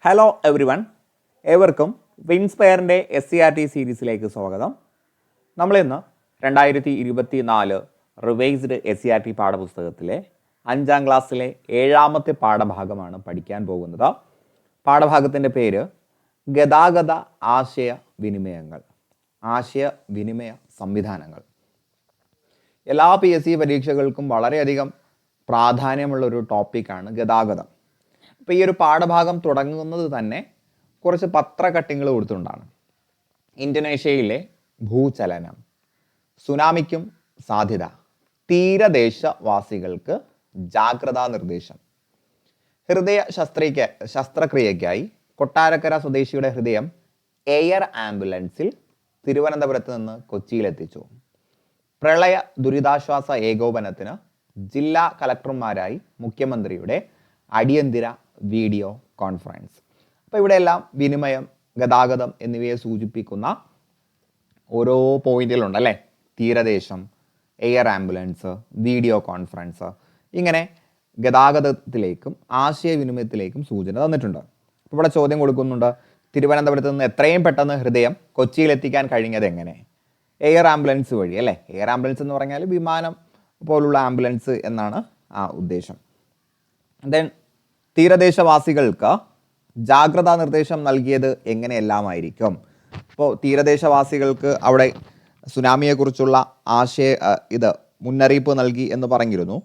Hello every one, ഏവർക്കും വിൻസ്പയറിൻ്റെ SCRT സീരീസിലേക്ക് സ്വാഗതം. നമ്മളിന്ന് 2024 റിവൈസ്ഡ് SCRT പാഠപുസ്തകത്തിലെ 5ാം ക്ലാസ്സിലെ 7ാമത്തെ പാഠഭാഗമാണ് പഠിക്കാൻ പോകുന്നത്. പാഠഭാഗത്തിൻ്റെ പേര് ഗതാഗത ആശയവിനിമയങ്ങൾ, ആശയവിനിമയ സംവിധാനങ്ങൾ. എല്ലാ PSC പരീക്ഷകൾക്കും വളരെയധികം പ്രാധാന്യമുള്ളൊരു ടോപ്പിക്കാണ് ഗതാഗതം. അപ്പോൾ ഈ ഒരു പാഠഭാഗം തുടങ്ങുന്നത് തന്നെ കുറച്ച് പത്ര കട്ടിങ്ങൾ കൊടുത്തുകൊണ്ടാണ്. ഇന്തോനേഷ്യയിലെ ഭൂചലനം, സുനാമിക്കും സാധ്യത, തീരദേശവാസികൾക്ക് ജാഗ്രതാ നിർദ്ദേശം, ഹൃദയ ശസ്ത്രക്രിയയ്ക്കായി കൊട്ടാരക്കര സ്വദേശിയുടെ ഹൃദയം എയർ ആംബുലൻസിൽ തിരുവനന്തപുരത്ത് നിന്ന് കൊച്ചിയിലെത്തിച്ചു, പ്രളയ ദുരിതാശ്വാസ ഏകോപനത്തിന് ജില്ലാ കളക്ടർമാരായി മുഖ്യമന്ത്രിയുടെ അടിയന്തര വീഡിയോ കോൺഫറൻസ്. അപ്പോൾ ഇവിടെയെല്ലാം വിനിമയം, ഗതാഗതം എന്നിവയെ സൂചിപ്പിക്കുന്ന ഓരോ പോയിന്റുകളുണ്ട് അല്ലേ. തീരദേശം, എയർ ആംബുലൻസ്, വീഡിയോ കോൺഫറൻസ്, ഇങ്ങനെ ഗതാഗതത്തിലേക്കും ആശയവിനിമയത്തിലേക്കും സൂചന തന്നിട്ടുണ്ട്. അപ്പോൾ ഇവിടെ ചോദ്യം കൊടുക്കുന്നുണ്ട്, തിരുവനന്തപുരത്ത് നിന്ന് എത്രയും പെട്ടെന്ന് ഹൃദയം കൊച്ചിയിലെത്തിക്കാൻ കഴിഞ്ഞത് എങ്ങനെ? എയർ ആംബുലൻസ് വഴി അല്ലേ. എയർ ആംബുലൻസ് എന്ന് പറഞ്ഞാൽ വിമാനം പോലുള്ള ആംബുലൻസ് എന്നാണ് ഉദ്ദേശം. ദെൻ തീരദേശവാസികൾക്ക് ജാഗ്രതാ നിർദ്ദേശം നൽകിയത് എങ്ങനെയെല്ലാമായിരിക്കും? ഇപ്പോൾ തീരദേശവാസികൾക്ക് അവിടെ സുനാമിയെക്കുറിച്ചുള്ള മുന്നറിയിപ്പ് നൽകി എന്ന് പറഞ്ഞിരുന്നു.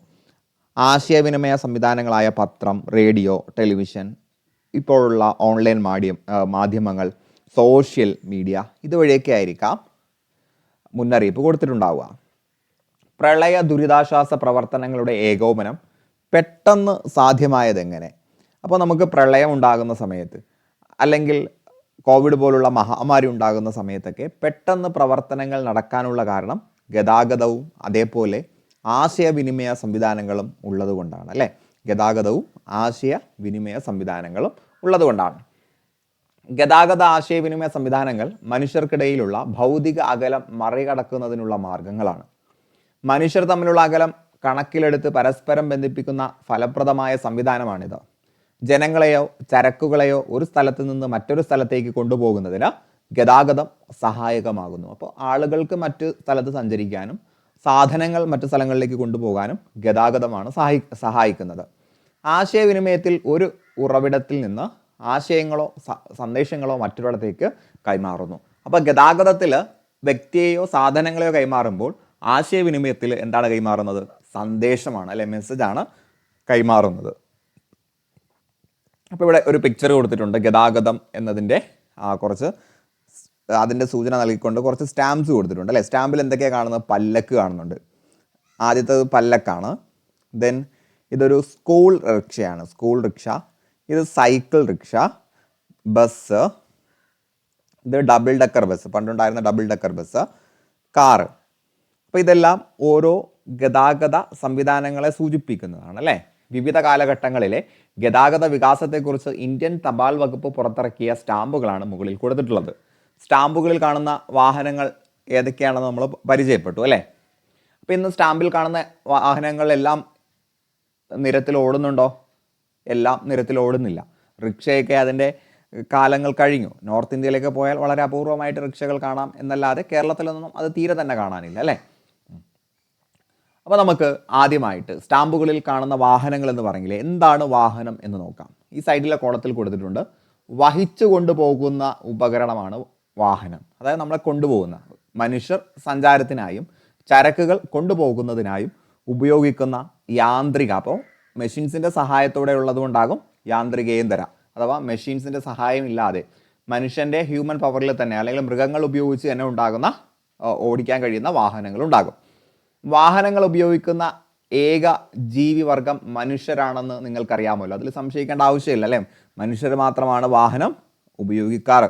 ആശയവിനിമയ സംവിധാനങ്ങളായ പത്രം, റേഡിയോ, ടെലിവിഷൻ, ഇപ്പോഴുള്ള ഓൺലൈൻ മാധ്യമങ്ങൾ, സോഷ്യൽ മീഡിയ, ഇതുവഴിയൊക്കെ ആയിരിക്കാം മുന്നറിയിപ്പ് കൊടുത്തിട്ടുണ്ടാവുക. പ്രളയ ദുരിതാശ്വാസ പ്രവർത്തനങ്ങളുടെ ഏകോപനം പെട്ടെന്ന് സാധ്യമായതെങ്ങനെ? അപ്പോൾ നമുക്ക് പ്രളയം ഉണ്ടാകുന്ന സമയത്ത് അല്ലെങ്കിൽ കോവിഡ് പോലുള്ള മഹാമാരി ഉണ്ടാകുന്ന സമയത്തൊക്കെ പെട്ടെന്ന് പ്രവർത്തനങ്ങൾ നടക്കാനുള്ള കാരണം ഗതാഗതവും അതേപോലെ ആശയവിനിമയ സംവിധാനങ്ങളും ഉള്ളതുകൊണ്ടാണ് അല്ലേ. ഗതാഗതവും ആശയവിനിമയ സംവിധാനങ്ങളും ഉള്ളതുകൊണ്ടാണ്. ഗതാഗത ആശയവിനിമയ സംവിധാനങ്ങൾ മനുഷ്യർക്കിടയിലുള്ള ഭൗതിക അകലം മറികടക്കുന്നതിനുള്ള മാർഗങ്ങളാണ്. മനുഷ്യർ തമ്മിലുള്ള അകലം കണക്കിലെടുത്ത് പരസ്പരം ബന്ധിപ്പിക്കുന്ന ഫലപ്രദമായ സംവിധാനമാണിത്. ജനങ്ങളെയോ ചരക്കുകളെയോ ഒരു സ്ഥലത്ത് നിന്ന് മറ്റൊരു സ്ഥലത്തേക്ക് കൊണ്ടുപോകുന്നതിന് ഗതാഗതം സഹായകമാകുന്നു. അപ്പോൾ ആളുകൾക്ക് മറ്റു സ്ഥലത്ത് സഞ്ചരിക്കാനും സാധനങ്ങൾ മറ്റു സ്ഥലങ്ങളിലേക്ക് കൊണ്ടുപോകാനും ഗതാഗതമാണ് സഹായിക്കുന്നത്. ആശയവിനിമയത്തിൽ ഒരു ഉറവിടത്തിൽ നിന്ന് ആശയങ്ങളോ സന്ദേശങ്ങളോ മറ്റൊരിടത്തേക്ക് കൈമാറുന്നു. അപ്പോൾ ഗതാഗതത്തിൽ വ്യക്തിയെയോ സാധനങ്ങളെയോ കൈമാറുമ്പോൾ ആശയവിനിമയത്തിൽ എന്താണ് കൈമാറുന്നത്? സന്ദേശമാണ് അല്ലെ, മെസ്സേജാണ് കൈമാറുന്നത്. അപ്പോൾ ഇവിടെ ഒരു പിക്ചർ കൊടുത്തിട്ടുണ്ട്. ഗതാഗതം എന്നതിൻ്റെ കുറച്ച് അതിൻ്റെ സൂചന നൽകിക്കൊണ്ട് കുറച്ച് സ്റ്റാമ്പ്സ് കൊടുത്തിട്ടുണ്ട് അല്ലേ. സ്റ്റാമ്പിൽ എന്തൊക്കെയാണ് കാണുന്നത്? പല്ലക്ക് കാണുന്നുണ്ട്. ആദ്യത്തേത് പല്ലക്കാണ്. ദെൻ ഇതൊരു സ്കൂൾ റിക്ഷയാണ്, സ്കൂൾ റിക്ഷ. ഇത് സൈക്കിൾ റിക്ഷ, ബസ്, ഇത് ഡബിൾ ഡെക്കർ ബസ്, പണ്ടുണ്ടായിരുന്ന ഡബിൾ ഡെക്കർ ബസ്, കാറ്. അപ്പോൾ ഇതെല്ലാം ഓരോ ഗതാഗത സംവിധാനങ്ങളെ സൂചിപ്പിക്കുന്നതാണ് അല്ലേ. വിവിധ കാലഘട്ടങ്ങളിലെ ഗതാഗത വികാസത്തെക്കുറിച്ച് ഇന്ത്യൻ തപാൽ വകുപ്പ് പുറത്തിറക്കിയ സ്റ്റാമ്പുകളാണ് മുകളിൽ കൊടുത്തിട്ടുള്ളത്. സ്റ്റാമ്പുകളിൽ കാണുന്ന വാഹനങ്ങൾ ഏതൊക്കെയാണെന്ന് നമ്മൾ പരിചയപ്പെട്ടു അല്ലേ. അപ്പോൾ ഇന്ന് സ്റ്റാമ്പിൽ കാണുന്ന വാഹനങ്ങളെല്ലാം നിരത്തിൽ ഓടുന്നുണ്ടോ? എല്ലാം നിരത്തിൽ ഓടുന്നില്ല. റിക്ഷയൊക്കെ അതിൻ്റെ കാലങ്ങൾ കഴിഞ്ഞു. നോർത്ത് ഇന്ത്യയിലേക്ക് പോയാൽ വളരെ അപൂർവമായിട്ട് റിക്ഷകൾ കാണാം എന്നല്ലാതെ കേരളത്തിലൊന്നും അത് തീരെ തന്നെ കാണാനില്ല അല്ലേ. അപ്പോൾ നമുക്ക് ആദ്യമായിട്ട് സ്റ്റാമ്പുകളിൽ കാണുന്ന വാഹനങ്ങൾ എന്ന് പറഞ്ഞില്ലേ, എന്താണ് വാഹനം എന്ന് നോക്കാം. ഈ സൈഡിലെ കോളത്തിൽ കൊടുത്തിട്ടുണ്ട്, വഹിച്ചു കൊണ്ടുപോകുന്ന ഉപകരണമാണ് വാഹനം. അതായത് നമ്മളെ കൊണ്ടുപോകുന്ന, മനുഷ്യർ സഞ്ചാരത്തിനായും ചരക്കുകൾ കൊണ്ടുപോകുന്നതിനായും ഉപയോഗിക്കുന്ന യാന്ത്രിക, അപ്പോൾ മെഷീൻസിൻ്റെ സഹായത്തോടെ ഉള്ളതുകൊണ്ടാകും യാന്ത്രികേന്തര, അഥവാ മെഷീൻസിൻ്റെ സഹായമില്ലാതെ മനുഷ്യൻ്റെ ഹ്യൂമൻ പവറിൽ തന്നെ അല്ലെങ്കിൽ മൃഗങ്ങൾ ഉപയോഗിച്ച് തന്നെ ഉണ്ടാകുന്ന ഓടിക്കാൻ കഴിയുന്ന വാഹനങ്ങൾ ഉണ്ടാകും. വാഹനങ്ങൾ ഉപയോഗിക്കുന്ന ഏക ജീവിവർഗം മനുഷ്യരാണെന്ന് നിങ്ങൾക്കറിയാമല്ലോ. അതിൽ സംശയിക്കേണ്ട ആവശ്യമില്ല അല്ലേ. മനുഷ്യർ മാത്രമാണ് വാഹനം ഉപയോഗിക്കാറ്.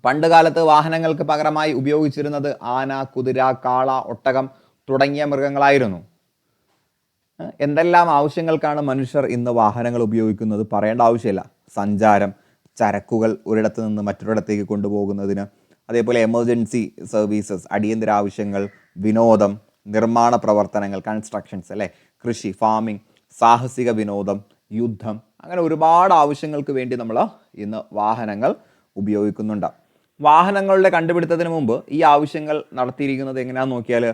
പണ്ട് കാലത്ത് വാഹനങ്ങൾക്ക് പകരമായി ഉപയോഗിച്ചിരുന്നത് ആന, കുതിര, കാള, ഒട്ടകം തുടങ്ങിയ മൃഗങ്ങളായിരുന്നു. എന്തെല്ലാം ആവശ്യങ്ങൾക്കാണ് മനുഷ്യർ ഇന്ന് വാഹനങ്ങൾ ഉപയോഗിക്കുന്നത്? പറയേണ്ട ആവശ്യമില്ല. സഞ്ചാരം, ചരക്കുകൾ ഒരിടത്ത് നിന്ന് മറ്റൊരിടത്തേക്ക് കൊണ്ടുപോകുന്നതിന്, അതേപോലെ എമർജൻസി സർവീസസ്, അടിയന്തര ആവശ്യങ്ങൾ, വിനോദം, നിർമ്മാണ പ്രവർത്തനങ്ങൾ, കൺസ്ട്രക്ഷൻസ് അല്ലേ, കൃഷി, ഫാമിംഗ്, സാഹസിക വിനോദം, യുദ്ധം, അങ്ങനെ ഒരുപാട് ആവശ്യങ്ങൾക്ക് വേണ്ടി നമ്മൾ ഇന്ന് വാഹനങ്ങൾ ഉപയോഗിക്കുന്നുണ്ട്. വാഹനങ്ങളുടെ കണ്ടുപിടുത്തത്തിന് മുമ്പ് ഈ ആവശ്യങ്ങൾ നടത്തിയിരിക്കുന്നത് എങ്ങനെയാണെന്ന് നോക്കിയാൽ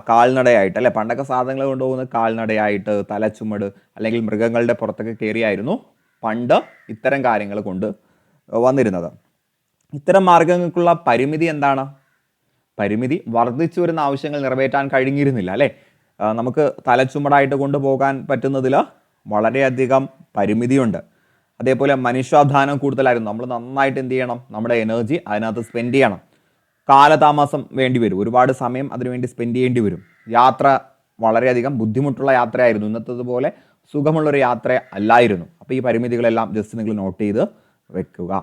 കാൽനടയായിട്ട് അല്ലെ, പണ്ടൊക്കെ സാധനങ്ങൾ കൊണ്ടുപോകുന്നത് കാൽനടയായിട്ട്, തലച്ചുമട് അല്ലെങ്കിൽ മൃഗങ്ങളുടെ പുറത്തൊക്കെ കയറിയായിരുന്നു പണ്ട് ഇത്തരം കാര്യങ്ങൾ കൊണ്ട് വന്നിരുന്നത്. ഇത്തരം മാർഗങ്ങൾക്കുള്ള പരിമിതി എന്താണ്? പരിമിതി വർദ്ധിച്ചു വരുന്ന ആവശ്യങ്ങൾ നിറവേറ്റാൻ കഴിഞ്ഞിരുന്നില്ല അല്ലേ. നമുക്ക് തലച്ചുമടായിട്ട് കൊണ്ടുപോകാൻ പറ്റുന്നതിൽ വളരെയധികം പരിമിതിയുണ്ട്. അതേപോലെ മനുഷ്യാധ്വാനം കൂടുതലായിരുന്നു. നമ്മൾ നന്നായിട്ട് എന്ത് ചെയ്യണം, നമ്മുടെ എനർജി അതിനകത്ത് സ്പെൻഡ് ചെയ്യണം. കാലതാമസം വേണ്ടി വരും, ഒരുപാട് സമയം അതിനുവേണ്ടി സ്പെൻഡ് ചെയ്യേണ്ടി വരും. യാത്ര വളരെയധികം ബുദ്ധിമുട്ടുള്ള യാത്രയായിരുന്നു, ഇന്നത്തേതുപോലെ സുഖമുള്ളൊരു യാത്ര അല്ലായിരുന്നു. അപ്പോൾ ഈ പരിമിതികളെല്ലാം ജസ്റ്റ് നിങ്ങൾ നോട്ട് ചെയ്ത് വെക്കുക.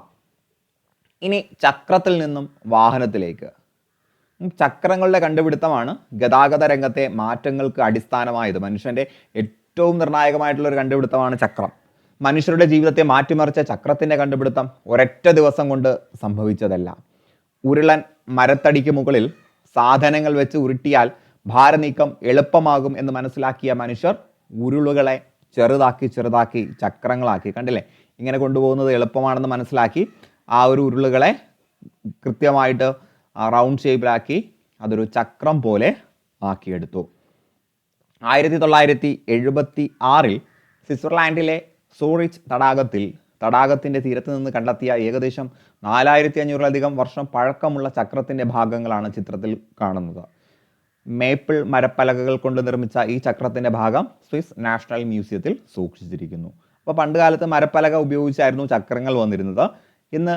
ഇനി ചക്രത്തിൽ നിന്നും വാഹനത്തിലേക്ക്. ചക്രങ്ങളുടെ കണ്ടുപിടുത്തമാണ് ഗതാഗത രംഗത്തെ മാറ്റങ്ങൾക്ക് അടിസ്ഥാനമായത്. മനുഷ്യൻ്റെ ഏറ്റവും നിർണായകമായിട്ടുള്ളൊരു കണ്ടുപിടുത്തമാണ് ചക്രം. മനുഷ്യരുടെ ജീവിതത്തെ മാറ്റിമറിച്ച ചക്രത്തിൻ്റെ കണ്ടുപിടുത്തം ഒരൊറ്റ ദിവസം കൊണ്ട് സംഭവിച്ചതല്ല. ഉരുളൻ മരത്തടിക്ക് മുകളിൽ സാധനങ്ങൾ വെച്ച് ഉരുട്ടിയാൽ ഭാരനീക്കം എളുപ്പമാകും എന്ന് മനസ്സിലാക്കിയ മനുഷ്യർ ഉരുളുകളെ ചെറുതാക്കി ചെറുതാക്കി ചക്രങ്ങളാക്കി. കണ്ടില്ലേ, ഇങ്ങനെ കൊണ്ടുപോകുന്നത് എളുപ്പമാണെന്ന് മനസ്സിലാക്കി ആ ഒരു ഉരുളുകളെ കൃത്യമായിട്ട് റൗണ്ട് ഷേപ്പിലാക്കി അതൊരു ചക്രം പോലെ ആക്കിയെടുത്തു. 1976 സ്വിറ്റ്സർലാൻഡിലെ സൂറിച്ച് തടാകത്തിൻ്റെ തീരത്ത് നിന്ന് കണ്ടെത്തിയ ഏകദേശം 4500 വർഷം പഴക്കമുള്ള ചക്രത്തിൻ്റെ ഭാഗങ്ങളാണ് ചിത്രത്തിൽ കാണുന്നത്. മേപ്പിൾ മരപ്പലകകൾ കൊണ്ട് നിർമ്മിച്ച ഈ ചക്രത്തിൻ്റെ ഭാഗം സ്വിസ് നാഷണൽ മ്യൂസിയത്തിൽ സൂക്ഷിച്ചിരിക്കുന്നു. അപ്പോൾ പണ്ട് കാലത്ത് മരപ്പലക ഉപയോഗിച്ചായിരുന്നു ചക്രങ്ങൾ വന്നിരുന്നത്. ഇന്ന്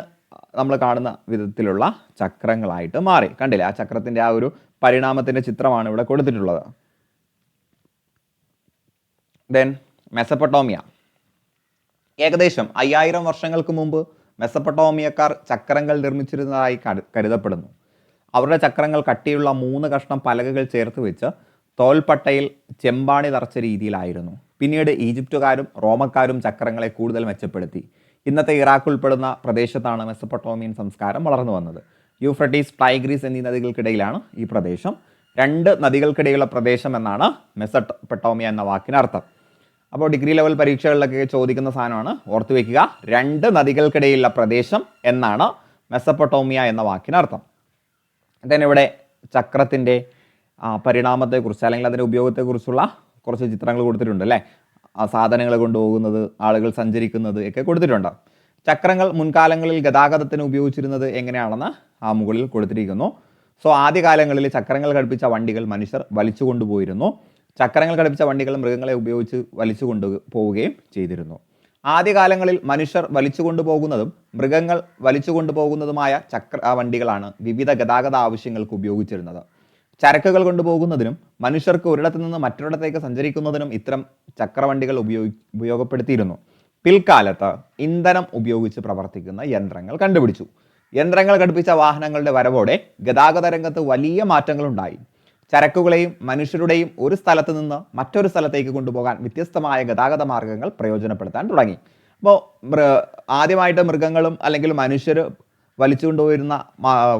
നമ്മൾ കാണുന്ന വിധത്തിലുള്ള ചക്രങ്ങളായിട്ട് മാറി. കണ്ടില്ലേ, ആ ചക്രത്തിൻ്റെ ആ ഒരു പരിണാമത്തിൻ്റെ ചിത്രമാണ് ഇവിടെ കൊടുത്തിട്ടുള്ളത്. Then Mesopotamia. ഏകദേശം 5000 വർഷങ്ങൾക്ക് മുമ്പ് മെസപ്പൊട്ടോമിയക്കാർ ചക്രങ്ങൾ നിർമ്മിച്ചിരുന്നതായി കരുതപ്പെടുന്നു. അവരുടെ ചക്രങ്ങൾ കട്ടിയുള്ള 3 കഷ്ണം പലകകൾ ചേർത്ത് വെച്ച് തോൽപ്പട്ടയിൽ ചെമ്പാണി തറച്ച രീതിയിലായിരുന്നു. പിന്നീട് ഈജിപ്തുകാരും റോമക്കാരും ചക്രങ്ങളെ കൂടുതൽ മെച്ചപ്പെടുത്തി. ഇന്നത്തെ ഇറാഖ് ഉൾപ്പെടുന്ന പ്രദേശത്താണ് മെസപ്പൊട്ടോമിയൻ സംസ്കാരം വളർന്നു വന്നത്. യൂഫ്രട്ടീസ്, ടൈഗ്രീസ് എന്നീ നദികൾക്കിടയിലാണ് ഈ പ്രദേശം. 2 നദികൾക്കിടയിലുള്ള പ്രദേശം എന്നാണ് മെസപ്പൊട്ടോമിയ എന്ന വാക്കിനർത്ഥം. അപ്പോൾ ഡിഗ്രി ലെവൽ പരീക്ഷകളിലൊക്കെ ചോദിക്കുന്ന സാധനമാണ്, ഓർത്തു വയ്ക്കുക. 2 നദികൾക്കിടയിലുള്ള പ്രദേശം എന്നാണ് മെസപ്പൊട്ടോമിയ എന്ന വാക്കിനർത്ഥം. then ഇവിടെ ചക്രത്തിൻ്റെ പരിണാമത്തെക്കുറിച്ച് അല്ലെങ്കിൽ അതിൻ്റെ ഉപയോഗത്തെക്കുറിച്ചുള്ള കുറച്ച് ചിത്രങ്ങൾ കൊടുത്തിട്ടുണ്ട് അല്ലേ. ആ സാധനങ്ങൾ കൊണ്ടുപോകുന്നത്, ആളുകൾ സഞ്ചരിക്കുന്നത് ഒക്കെ കൊടുത്തിട്ടുണ്ട്. ചക്രങ്ങൾ മുൻകാലങ്ങളിൽ ഗതാഗതത്തിന് ഉപയോഗിച്ചിരുന്നത് എങ്ങനെയാണെന്ന് ആ മുകളിൽ കൊടുത്തിരിക്കുന്നു. സോ ആദ്യകാലങ്ങളിൽ ചക്രങ്ങൾ ഘടിപ്പിച്ച വണ്ടികൾ മനുഷ്യർ വലിച്ചു കൊണ്ടുപോയിരുന്നു. ചക്രങ്ങൾ ഘടിപ്പിച്ച വണ്ടികൾ മൃഗങ്ങളെ ഉപയോഗിച്ച് വലിച്ചു കൊണ്ടുപോവുകയും ചെയ്തിരുന്നു. ആദ്യകാലങ്ങളിൽ മനുഷ്യർ വലിച്ചു കൊണ്ടുപോകുന്നതും മൃഗങ്ങൾ വലിച്ചു കൊണ്ടുപോകുന്നതുമായ വണ്ടികളാണ് വിവിധ ഗതാഗത ആവശ്യങ്ങൾക്ക് ഉപയോഗിച്ചിരുന്നത്. ചരക്കുകൾ കൊണ്ടുപോകുന്നതിനും മനുഷ്യർക്ക് ഒരിടത്തു നിന്ന് മറ്റൊരിടത്തേക്ക് സഞ്ചരിക്കുന്നതിനും ഇത്തരം ചക്രവണ്ടികൾ ഉപയോഗപ്പെടുത്തിയിരുന്നു. പിൽക്കാലത്ത് ഇന്ധനം ഉപയോഗിച്ച് പ്രവർത്തിക്കുന്ന യന്ത്രങ്ങൾ കണ്ടുപിടിച്ചു. യന്ത്രങ്ങൾ ഘടിപ്പിച്ച വാഹനങ്ങളുടെ വരവോടെ ഗതാഗത രംഗത്ത് വലിയ മാറ്റങ്ങൾ ഉണ്ടായി. ചരക്കുകളെയും മനുഷ്യരുടെയും ഒരു സ്ഥലത്ത് നിന്ന് മറ്റൊരു സ്ഥലത്തേക്ക് കൊണ്ടുപോകാൻ വ്യത്യസ്തമായ ഗതാഗത മാർഗങ്ങൾ പ്രയോജനപ്പെടുത്താൻ തുടങ്ങി. അപ്പോൾ ആദ്യമായിട്ട് മൃഗങ്ങളും അല്ലെങ്കിൽ മനുഷ്യർ വലിച്ചു കൊണ്ടുപോയിരുന്ന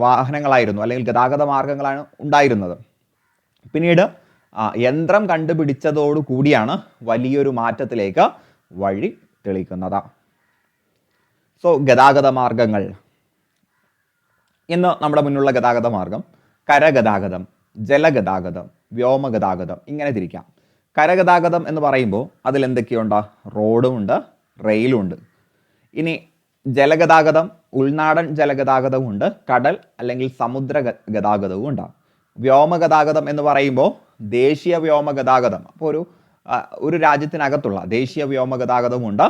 വാഹനങ്ങളായിരുന്നു അല്ലെങ്കിൽ ഗതാഗത മാർഗങ്ങളാണ് ഉണ്ടായിരുന്നത്. പിന്നീട് യന്ത്രം കണ്ടുപിടിച്ചതോടു കൂടിയാണ് വലിയൊരു മാറ്റത്തിലേക്ക് വഴി തെളിക്കുന്നത്. സോ ഗതാഗത മാർഗങ്ങൾ. ഇന്ന് നമ്മുടെ മുന്നിലുള്ള ഗതാഗത മാർഗം കരഗതാഗതം, ജലഗതാഗതം, വ്യോമഗതാഗതം, ഇങ്ങനെ തിരിക്കാം. കരഗതാഗതം എന്ന് പറയുമ്പോൾ അതിലെന്തൊക്കെയുണ്ട്? റോഡുമുണ്ട്, റെയിലുണ്ട്. ഇനി ജലഗതാഗതം, ഉൾനാടൻ ജലഗതാഗതവും ഉണ്ട്, കടൽ അല്ലെങ്കിൽ സമുദ്ര ഗതാഗതവും ഉണ്ട്. വ്യോമഗതാഗതം എന്ന് പറയുമ്പോൾ ദേശീയ വ്യോമഗതാഗതം, അപ്പോൾ ഒരു രാജ്യത്തിനകത്തുള്ള ദേശീയ വ്യോമഗതാഗതവും ഉണ്ട്,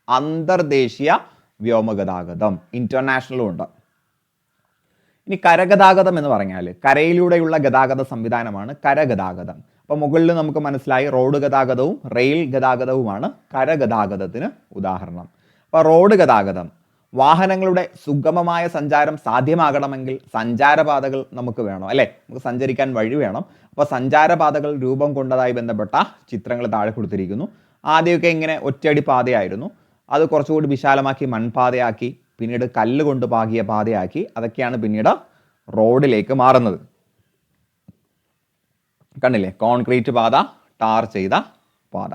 അന്തർദേശീയ വ്യോമഗതാഗതം, ഇൻ്റർനാഷണലും ഉണ്ട്. ഇനി കരഗതാഗതം എന്ന് പറഞ്ഞാൽ കരയിലൂടെയുള്ള ഗതാഗത സംവിധാനമാണ് കരഗതാഗതം. അപ്പോൾ മുകളിൽ നമുക്ക് മനസ്സിലായി റോഡ് ഗതാഗതവും റെയിൽ ഗതാഗതവുമാണ് കരഗതാഗതത്തിന് ഉദാഹരണം. അപ്പോൾ റോഡ് ഗതാഗതം, വാഹനങ്ങളുടെ സുഗമമായ സഞ്ചാരം സാധ്യമാകണമെങ്കിൽ സഞ്ചാരപാതകൾ നമുക്ക് വേണം അല്ലേ, നമുക്ക് സഞ്ചരിക്കാൻ വഴി വേണം. അപ്പോൾ സഞ്ചാരപാതകൾ രൂപം കൊണ്ടതായി ബന്ധപ്പെട്ട ചിത്രങ്ങൾ താഴെ കൊടുത്തിരിക്കുന്നു. ആദ്യമൊക്കെ ഇങ്ങനെ ഒറ്റയടി പാതയായിരുന്നു, അത് കുറച്ചുകൂടി വിശാലമാക്കി മൺപാതയാക്കി, പിന്നീട് കല്ല് കൊണ്ട് പാകിയ പാതയാക്കി, അതൊക്കെയാണ് പിന്നീട് റോഡിലേക്ക് മാറുന്നത്. കണ്ടില്ലേ, കോൺക്രീറ്റ് പാത, ടാർ ചെയ്ത പാത.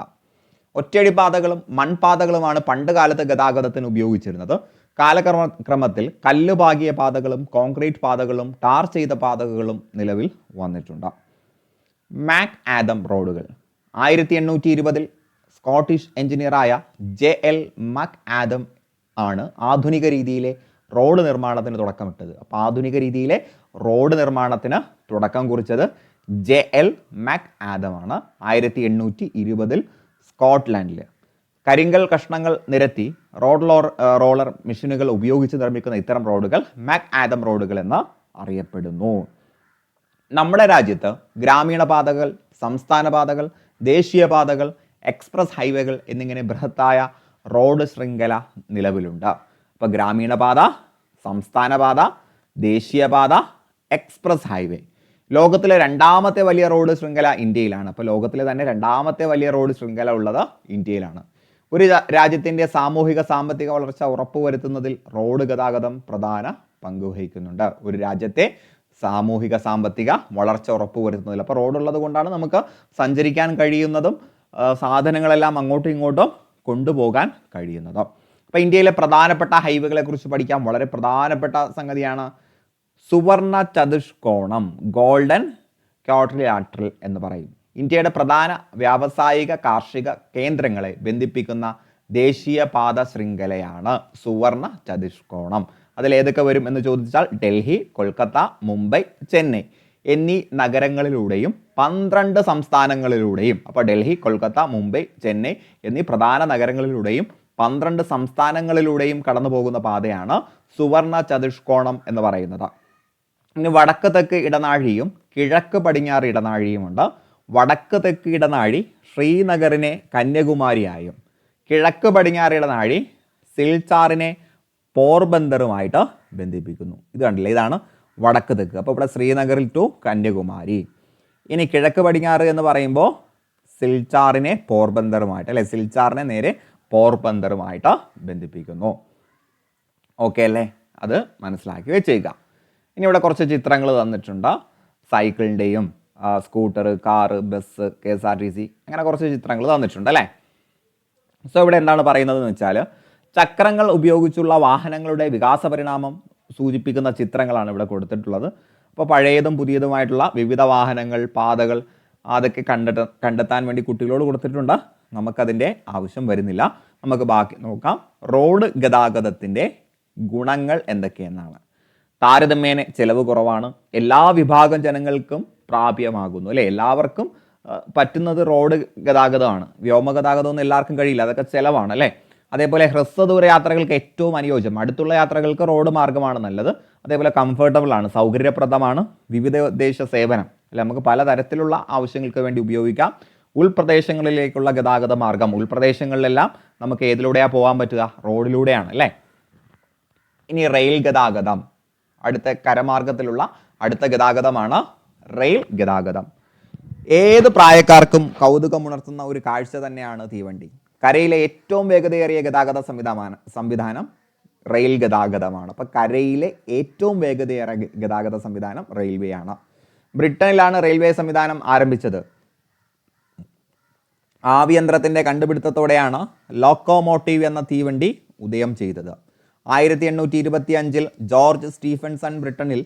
ഒറ്റയടിപ്പാതകളും മൺപാതകളുമാണ് പണ്ട് കാലത്ത് ഗതാഗതത്തിന് ഉപയോഗിച്ചിരുന്നത്. കാലക്രമത്തിൽ കല്ല് പാകിയ പാതകളും കോൺക്രീറ്റ് പാതകളും ടാർ ചെയ്ത പാതകളും നിലവിൽ വന്നിട്ടുണ്ട്. മാക് ആദം റോഡുകൾ 1820 സ്കോട്ടിഷ് എഞ്ചിനീയറായ JL മക് ആദം ആണ് ആധുനിക രീതിയിലെ റോഡ് നിർമ്മാണത്തിന് തുടക്കമിട്ടത്. അപ്പോൾ ആധുനിക രീതിയിലെ റോഡ് നിർമ്മാണത്തിന് തുടക്കം കുറിച്ചത് JL മക് ആദം ആണ് 1820 സ്കോട്ട്ലാൻഡിൽ. കരിങ്കൽ കഷ്ണങ്ങൾ നിരത്തി റോളർ മെഷീനുകൾ ഉപയോഗിച്ച് നിർമ്മിക്കുന്ന ഇത്തരം റോഡുകൾ മാക് ആദം റോഡുകൾ എന്ന് അറിയപ്പെടുന്നു. നമ്മുടെ രാജ്യത്ത് ഗ്രാമീണ പാതകൾ, സംസ്ഥാന പാതകൾ, ദേശീയപാതകൾ, എക്സ്പ്രസ് ഹൈവേകൾ എന്നിങ്ങനെ ബൃഹത്തായ റോഡ് ശൃംഖല നിലവിലുണ്ട്. അപ്പോൾ ഗ്രാമീണ പാത, സംസ്ഥാന പാത, ദേശീയപാത, എക്സ്പ്രസ് ഹൈവേ. ലോകത്തിലെ രണ്ടാമത്തെ വലിയ റോഡ് ശൃംഖല ഇന്ത്യയിലാണ്. അപ്പോൾ ലോകത്തിലെ തന്നെ രണ്ടാമത്തെ വലിയ റോഡ് ശൃംഖല ഉള്ളത് ഇന്ത്യയിലാണ്. ഒരു രാജ്യത്തിൻ്റെ സാമൂഹിക സാമ്പത്തിക വളർച്ച ഉറപ്പുവരുത്തുന്നതിൽ റോഡ് ഗതാഗതം പ്രധാന പങ്ക് വഹിക്കുന്നുണ്ട്. ഒരു രാജ്യത്തെ സാമൂഹിക സാമ്പത്തിക വളർച്ച ഉറപ്പുവരുത്തുന്നതിൽ. അപ്പോൾ റോഡുള്ളത് കൊണ്ടാണ് നമുക്ക് സഞ്ചരിക്കാൻ കഴിയുന്നതും സാധനങ്ങളെല്ലാം അങ്ങോട്ടും ഇങ്ങോട്ടും കൊണ്ടുപോകാൻ കഴിയുന്നതും. അപ്പോൾ ഇന്ത്യയിലെ പ്രധാനപ്പെട്ട ഹൈവേകളെ കുറിച്ച് പഠിക്കാൻ വളരെ പ്രധാനപ്പെട്ട സംഗതിയാണ് സുവർണ ചതുഷ്കോണം, ഗോൾഡൻ ക്വാഡ്രിലാറ്ററൽ എന്ന് പറയും. ഇന്ത്യയുടെ പ്രധാന വ്യാവസായിക കാർഷിക കേന്ദ്രങ്ങളെ ബന്ധിപ്പിക്കുന്ന ദേശീയപാത ശൃംഖലയാണ് സുവർണ ചതുഷ്കോണം. അതിലേതൊക്കെ വരും എന്ന് ചോദിച്ചാൽ ഡൽഹി, കൊൽക്കത്ത, മുംബൈ, ചെന്നൈ എന്നീ നഗരങ്ങളിലൂടെയും 12 സംസ്ഥാനങ്ങളിലൂടെയും, അപ്പോൾ ഡൽഹി, കൊൽക്കത്ത, മുംബൈ, ചെന്നൈ എന്നീ പ്രധാന നഗരങ്ങളിലൂടെയും 12 സംസ്ഥാനങ്ങളിലൂടെയും കടന്നു പോകുന്ന പാതയാണ് സുവർണ ചതുഷ്കോണം എന്ന് പറയുന്നത്. ഇനി വടക്ക് തെക്ക് ഇടനാഴിയും കിഴക്ക് പടിഞ്ഞാറ് ഇടനാഴിയുമുണ്ട്. വടക്ക് തെക്ക് ഇടനാഴി ശ്രീനഗറിനെ കന്യാകുമാരിയായും കിഴക്ക് പടിഞ്ഞാറ് ഇടനാഴി സിൽച്ചാറിനെ പോർബന്ദറുമായിട്ട് ബന്ധിപ്പിക്കുന്നു. ഇത് കണ്ടില്ലേ, ഇതാണ് വടക്ക് തെക്ക്. അപ്പോൾ ഇവിടെ ശ്രീനഗറിൽ ടു കന്യാകുമാരി. ഇനി കിഴക്ക് പടിഞ്ഞാറ് എന്ന് പറയുമ്പോൾ സിൽച്ചാറിനെ പോർബന്ദറുമായിട്ട്, അല്ലെ, സിൽച്ചാറിനെ നേരെ പോർബന്ദറുമായിട്ട് ബന്ധിപ്പിക്കുന്നു. ഓക്കെ അല്ലേ, അത് മനസ്സിലാക്കി വെച്ചേക്കാം. ഇനി ഇവിടെ കുറച്ച് ചിത്രങ്ങൾ തന്നിട്ടുണ്ട്. സൈക്കിളിൻ്റെയും സ്കൂട്ടർ, കാറ്, ബസ്, KSRTC അങ്ങനെ കുറച്ച് ചിത്രങ്ങൾ തന്നിട്ടുണ്ട് അല്ലേ. സോ ഇവിടെ എന്താണ് പറയുന്നത് എന്ന് വെച്ചാൽ ചക്രങ്ങൾ ഉപയോഗിച്ചുള്ള വാഹനങ്ങളുടെ വികാസ പരിണാമം സൂചിപ്പിക്കുന്ന ചിത്രങ്ങളാണ് ഇവിടെ കൊടുത്തിട്ടുള്ളത്. അപ്പോൾ പഴയതും പുതിയതുമായിട്ടുള്ള വിവിധ വാഹനങ്ങൾ, പാതകൾ അതൊക്കെ കണ്ടെത്താൻ വേണ്ടി കുട്ടികളോട് കൊടുത്തിട്ടുണ്ട്. നമുക്കതിൻ്റെ ആവശ്യം വരുന്നില്ല. നമുക്ക് ബാക്കി നോക്കാം. റോഡ് ഗതാഗതത്തിൻ്റെ ഗുണങ്ങൾ എന്തൊക്കെയെന്നാണ്. താരതമ്യേന ചെലവ് കുറവാണ്, എല്ലാ വിഭാഗം ജനങ്ങൾക്കും പ്രാപ്യമാകുന്നു, അല്ലേ. എല്ലാവർക്കും പറ്റുന്നത് റോഡ് ഗതാഗതമാണ്. വ്യോമഗതാഗതമൊന്നും എല്ലാവർക്കും കഴിയില്ല, അതൊക്കെ ചിലവാണ്, അല്ലേ. അതേപോലെ ഹ്രസ്വദൂര യാത്രകൾക്ക് ഏറ്റവും അനുയോജ്യം, അടുത്തുള്ള യാത്രകൾക്ക് റോഡ് മാർഗ്ഗമാണ് നല്ലത്. അതേപോലെ കംഫർട്ടബിൾ ആണ്, സൗകര്യപ്രദമാണ്, വിവിധോദ്ദേശ സേവനം, അല്ലെ, നമുക്ക് പലതരത്തിലുള്ള ആവശ്യങ്ങൾക്ക് വേണ്ടി ഉപയോഗിക്കാം. ഉൾപ്രദേശങ്ങളിലേക്കുള്ള ഗതാഗത മാർഗം, ഉൾപ്രദേശങ്ങളിലെല്ലാം നമുക്ക് ഏതിലൂടെയാണ് പോകാൻ പറ്റുക? റോഡിലൂടെയാണ്, അല്ലേ. ഇനി റെയിൽ ഗതാഗതം, അടുത്ത കരമാർഗത്തിലുള്ള അടുത്ത ഗതാഗതമാണ് റെയിൽ ഗതാഗതം. ഏത് പ്രായക്കാർക്കും കൗതുകമുണർത്തുന്ന ഒരു കാഴ്ച തന്നെയാണ് തീവണ്ടി. കരയിലെ ഏറ്റവും വേഗതയേറിയ ഗതാഗത സംവിധാനം റെയിൽ ഗതാഗതമാണ്. അപ്പോൾ കരയിലെ ഏറ്റവും വേഗതയേറിയ ഗതാഗത സംവിധാനം റെയിൽവേ ആണ്. ബ്രിട്ടനിലാണ് റെയിൽവേ സംവിധാനം ആരംഭിച്ചത്. ആവിയന്ത്രത്തിൻ്റെ കണ്ടുപിടുത്തത്തോടെയാണ് ലോക്കോമോട്ടീവ് എന്ന തീവണ്ടി ഉദയം ചെയ്തത്. 1825 ജോർജ് സ്റ്റീഫൻസൺ ബ്രിട്ടനിൽ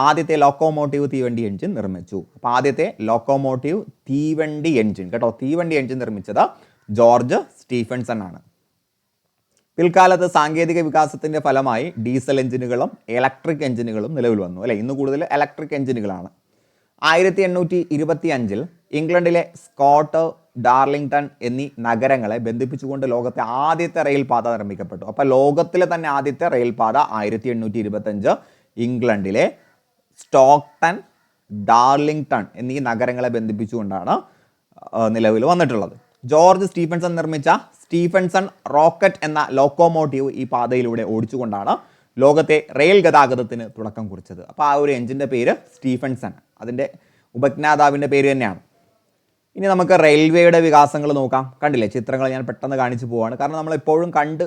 ആദ്യത്തെ ലോക്കോമോട്ടീവ് തീവണ്ടി എഞ്ചിൻ നിർമ്മിച്ചു. അപ്പോൾ ആദ്യത്തെ ലോക്കോമോട്ടീവ് തീവണ്ടി എഞ്ചിൻ, കേട്ടോ, തീവണ്ടി എഞ്ചിൻ നിർമ്മിച്ചത് ജോർജ് സ്റ്റീഫൻസൺ ആണ്. പിൽക്കാലത്ത് സാങ്കേതിക വികാസത്തിൻ്റെ ഫലമായി ഡീസൽ എഞ്ചിനുകളും ഇലക്ട്രിക് എഞ്ചിനുകളും നിലവിൽ വന്നു, അല്ലേ. ഇന്ന് കൂടുതൽ ഇലക്ട്രിക് എഞ്ചിനുകളാണ്. 1825 ഇംഗ്ലണ്ടിലെ സ്കോട്ട്, ഡാർലിംഗ്ടൺ എന്നീ നഗരങ്ങളെ ബന്ധിപ്പിച്ചുകൊണ്ട് ലോകത്തെ ആദ്യത്തെ റെയിൽപാത നിർമ്മിക്കപ്പെട്ടു. അപ്പോൾ ലോകത്തിലെ തന്നെ ആദ്യത്തെ റെയിൽപാത 1825 ഇംഗ്ലണ്ടിലെ സ്റ്റോക്ടൺ, ഡാർലിംഗ്ടൺ എന്നീ നഗരങ്ങളെ ബന്ധിപ്പിച്ചുകൊണ്ടാണ് നിലവിൽ വന്നിട്ടുള്ളത്. ജോർജ് സ്റ്റീഫൻസൺ നിർമ്മിച്ച സ്റ്റീഫൻസൺ റോക്കറ്റ് എന്ന ലോക്കോമോട്ടീവ് ഈ പാതയിലൂടെ ഓടിച്ചുകൊണ്ടാണ് ലോകത്തെ റെയിൽ ഗതാഗതത്തിന് തുടക്കം കുറിച്ചത്. അപ്പോൾ ആ ഒരു എഞ്ചിൻ്റെ പേര് സ്റ്റീഫൻസൺ, അതിൻ്റെ ഉപജ്ഞാതാവിൻ്റെ പേര് തന്നെയാണ്. ഇനി നമുക്ക് റെയിൽവേയുടെ വികാസങ്ങൾ നോക്കാം. കണ്ടില്ലേ, ചിത്രങ്ങൾ ഞാൻ പെട്ടെന്ന് കാണിച്ചു പോവാണ്, കാരണം നമ്മൾ എപ്പോഴും കണ്ട്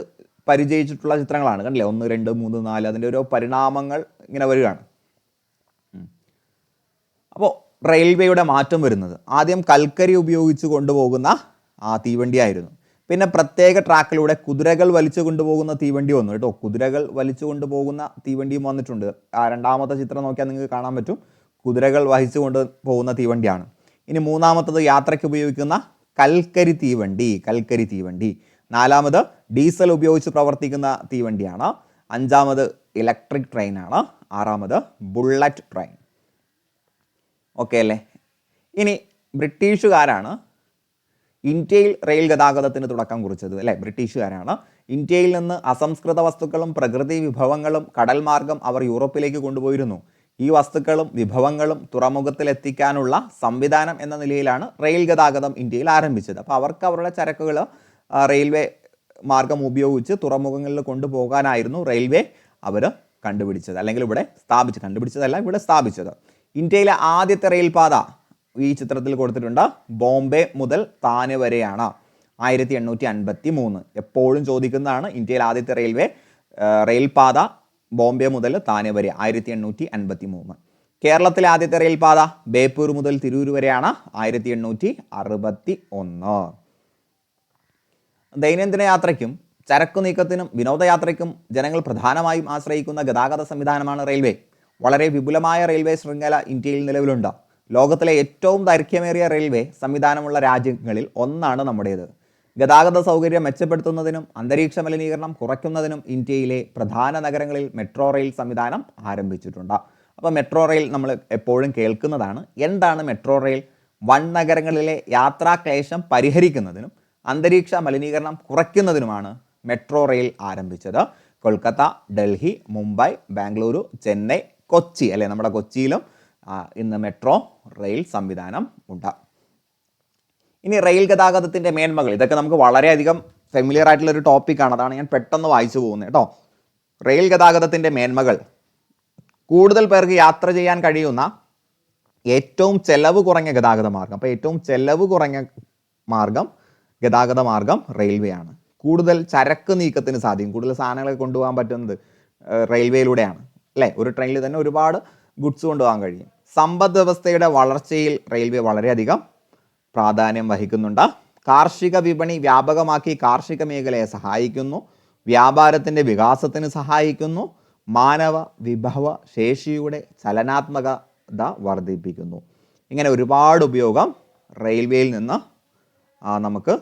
പരിചയിച്ചിട്ടുള്ള ചിത്രങ്ങളാണ്. കണ്ടില്ലേ, 1, 2, 3, 4 അതിൻ്റെ ഓരോ പരിണാമങ്ങൾ ഇങ്ങനെ വരികയാണ്. അപ്പോൾ റെയിൽവേയുടെ മാറ്റം വരുന്നത് ആദ്യം കൽക്കരി ഉപയോഗിച്ച് കൊണ്ടുപോകുന്ന തീവണ്ടിയായിരുന്നു. പിന്നെ പ്രത്യേക ട്രാക്കിലൂടെ കുതിരകൾ വലിച്ചു കൊണ്ടുപോകുന്ന തീവണ്ടി വന്നു കേട്ടോ. കുതിരകൾ വലിച്ചു കൊണ്ടുപോകുന്ന തീവണ്ടിയും വന്നിട്ടുണ്ട്. ആ രണ്ടാമത്തെ ചിത്രം നോക്കിയാൽ നിങ്ങൾക്ക് കാണാൻ പറ്റും, കുതിരകൾ വഹിച്ചു കൊണ്ട് പോകുന്ന തീവണ്ടിയാണ്. ഇനി മൂന്നാമത്തത് യാത്രയ്ക്ക് ഉപയോഗിക്കുന്ന കൽക്കരി തീവണ്ടി. നാലാമത് ഡീസൽ ഉപയോഗിച്ച് പ്രവർത്തിക്കുന്ന തീവണ്ടിയാണ്. അഞ്ചാമത് ഇലക്ട്രിക് ട്രെയിനാണ്. ആറാമത് ബുള്ളറ്റ് ട്രെയിൻ. ഓക്കെ അല്ലേ? ഇനി ബ്രിട്ടീഷുകാരാണ് ഇന്ത്യയിൽ റെയിൽ ഗതാഗതത്തിന് തുടക്കം കുറിച്ചത് അല്ലേ? ബ്രിട്ടീഷുകാരാണ്. ഇന്ത്യയിൽ നിന്ന് അസംസ്കൃത വസ്തുക്കളും പ്രകൃതി വിഭവങ്ങളും കടൽ മാർഗം അവർ യൂറോപ്പിലേക്ക് കൊണ്ടുപോയിരുന്നു. ഈ വസ്തുക്കളും വിഭവങ്ങളും തുറമുഖത്തിലെത്തിക്കാനുള്ള സംവിധാനം എന്ന നിലയിലാണ് റെയിൽ ഗതാഗതം ഇന്ത്യയിൽ ആരംഭിച്ചത്. അപ്പോൾ അവർക്ക് അവരുടെ ചരക്കുകൾ റെയിൽവേ മാർഗം ഉപയോഗിച്ച് തുറമുഖങ്ങളിൽ കൊണ്ടുപോകാനായിരുന്നു റെയിൽവേ അവർ കണ്ടുപിടിച്ചത്, അല്ലെങ്കിൽ ഇവിടെ സ്ഥാപിച്ചത്. ഇന്ത്യയിലെ ആദ്യത്തെ റെയിൽപാത ഈ ചിത്രത്തിൽ കൊടുത്തിട്ടുണ്ട്. ബോംബെ മുതൽ താനെ വരെയാണ്. 1853. എപ്പോഴും ചോദിക്കുന്നതാണ് ഇന്ത്യയിലെ ആദ്യത്തെ റെയിൽപാത ബോംബെ മുതൽ താനെ വരെ 1853. കേരളത്തിലെ ആദ്യത്തെ റെയിൽപാത ബേപ്പൂർ മുതൽ തിരൂർ വരെയാണ് 1861. ദൈനംദിന യാത്രയ്ക്കും ചരക്കു നീക്കത്തിനും വിനോദയാത്രയ്ക്കും ജനങ്ങൾ പ്രധാനമായും ആശ്രയിക്കുന്ന ഗതാഗത സംവിധാനമാണ് റെയിൽവേ. വളരെ വിപുലമായ റെയിൽവേ ശൃംഖല ഇന്ത്യയിൽ നിലവിലുണ്ട്. ലോകത്തിലെ ഏറ്റവും ദൈർഘ്യമേറിയ റെയിൽവേ സംവിധാനമുള്ള രാജ്യങ്ങളിൽ ഒന്നാണ് നമ്മുടേത്. ഗതാഗത സൗകര്യം മെച്ചപ്പെടുത്തുന്നതിനും അന്തരീക്ഷ മലിനീകരണം കുറയ്ക്കുന്നതിനും ഇന്ത്യയിലെ പ്രധാന നഗരങ്ങളിൽ മെട്രോ റെയിൽ സംവിധാനം ആരംഭിച്ചിട്ടുണ്ട്. അപ്പോൾ മെട്രോ റെയിൽ നമ്മൾ എപ്പോഴും കേൾക്കുന്നതാണ്. എന്താണ് മെട്രോ റെയിൽ? വൻ നഗരങ്ങളിലെ യാത്രാക്ലേശം പരിഹരിക്കുന്നതിനും അന്തരീക്ഷ മലിനീകരണം കുറയ്ക്കുന്നതിനുമാണ് മെട്രോ റെയിൽ ആരംഭിച്ചത്. കൊൽക്കത്ത, ഡൽഹി, മുംബൈ, ബാംഗ്ലൂരു, ചെന്നൈ, കൊച്ചി അല്ലെ, നമ്മുടെ കൊച്ചിയിലും ഇന്ന് മെട്രോ റെയിൽ സംവിധാനം ഉണ്ട്. ഇനി റെയിൽ ഗതാഗതത്തിൻ്റെ മേന്മകൾ, ഇതൊക്കെ നമുക്ക് വളരെയധികം ഫെമിലിയർ ആയിട്ടുള്ളൊരു ടോപ്പിക്കാണ്. അതാണ് ഞാൻ പെട്ടെന്ന് വായിച്ചു പോകുന്നത് കേട്ടോ. റെയിൽ ഗതാഗതത്തിൻ്റെ മേന്മകൾ: കൂടുതൽ പേർക്ക് യാത്ര ചെയ്യാൻ കഴിയുന്ന ഏറ്റവും ചെലവ് കുറഞ്ഞ ഗതാഗത മാർഗം. അപ്പോൾ ഏറ്റവും ചെലവ് കുറഞ്ഞ ഗതാഗത മാർഗം റെയിൽവേ ആണ്. കൂടുതൽ ചരക്ക് നീക്കത്തിന് സാധിക്കും. കൂടുതൽ സാധനങ്ങളൊക്കെ കൊണ്ടുപോകാൻ പറ്റുന്നത് റെയിൽവേയിലൂടെയാണ് അല്ലേ? ഒരു ട്രെയിനിൽ തന്നെ ഒരുപാട് ഗുഡ്സ് കൊണ്ടുപോകാൻ കഴിയും. സമ്പദ് വ്യവസ്ഥയുടെ വളർച്ചയിൽ റെയിൽവേ വളരെയധികം പ്രാധാന്യം വഹിക്കുന്നുണ്ട്. കാർഷിക വിപണി വ്യാപകമാക്കി കാർഷിക മേഖലയെ സഹായിക്കുന്നു. വ്യാപാരത്തിൻ്റെ വികാസത്തിന് സഹായിക്കുന്നു. മാനവ വിഭവ ശേഷിയുടെ ചലനാത്മകത വർദ്ധിപ്പിക്കുന്നു. ഇങ്ങനെ ഒരുപാട് ഉപയോഗം റെയിൽവേയിൽ നിന്ന് നമുക്ക്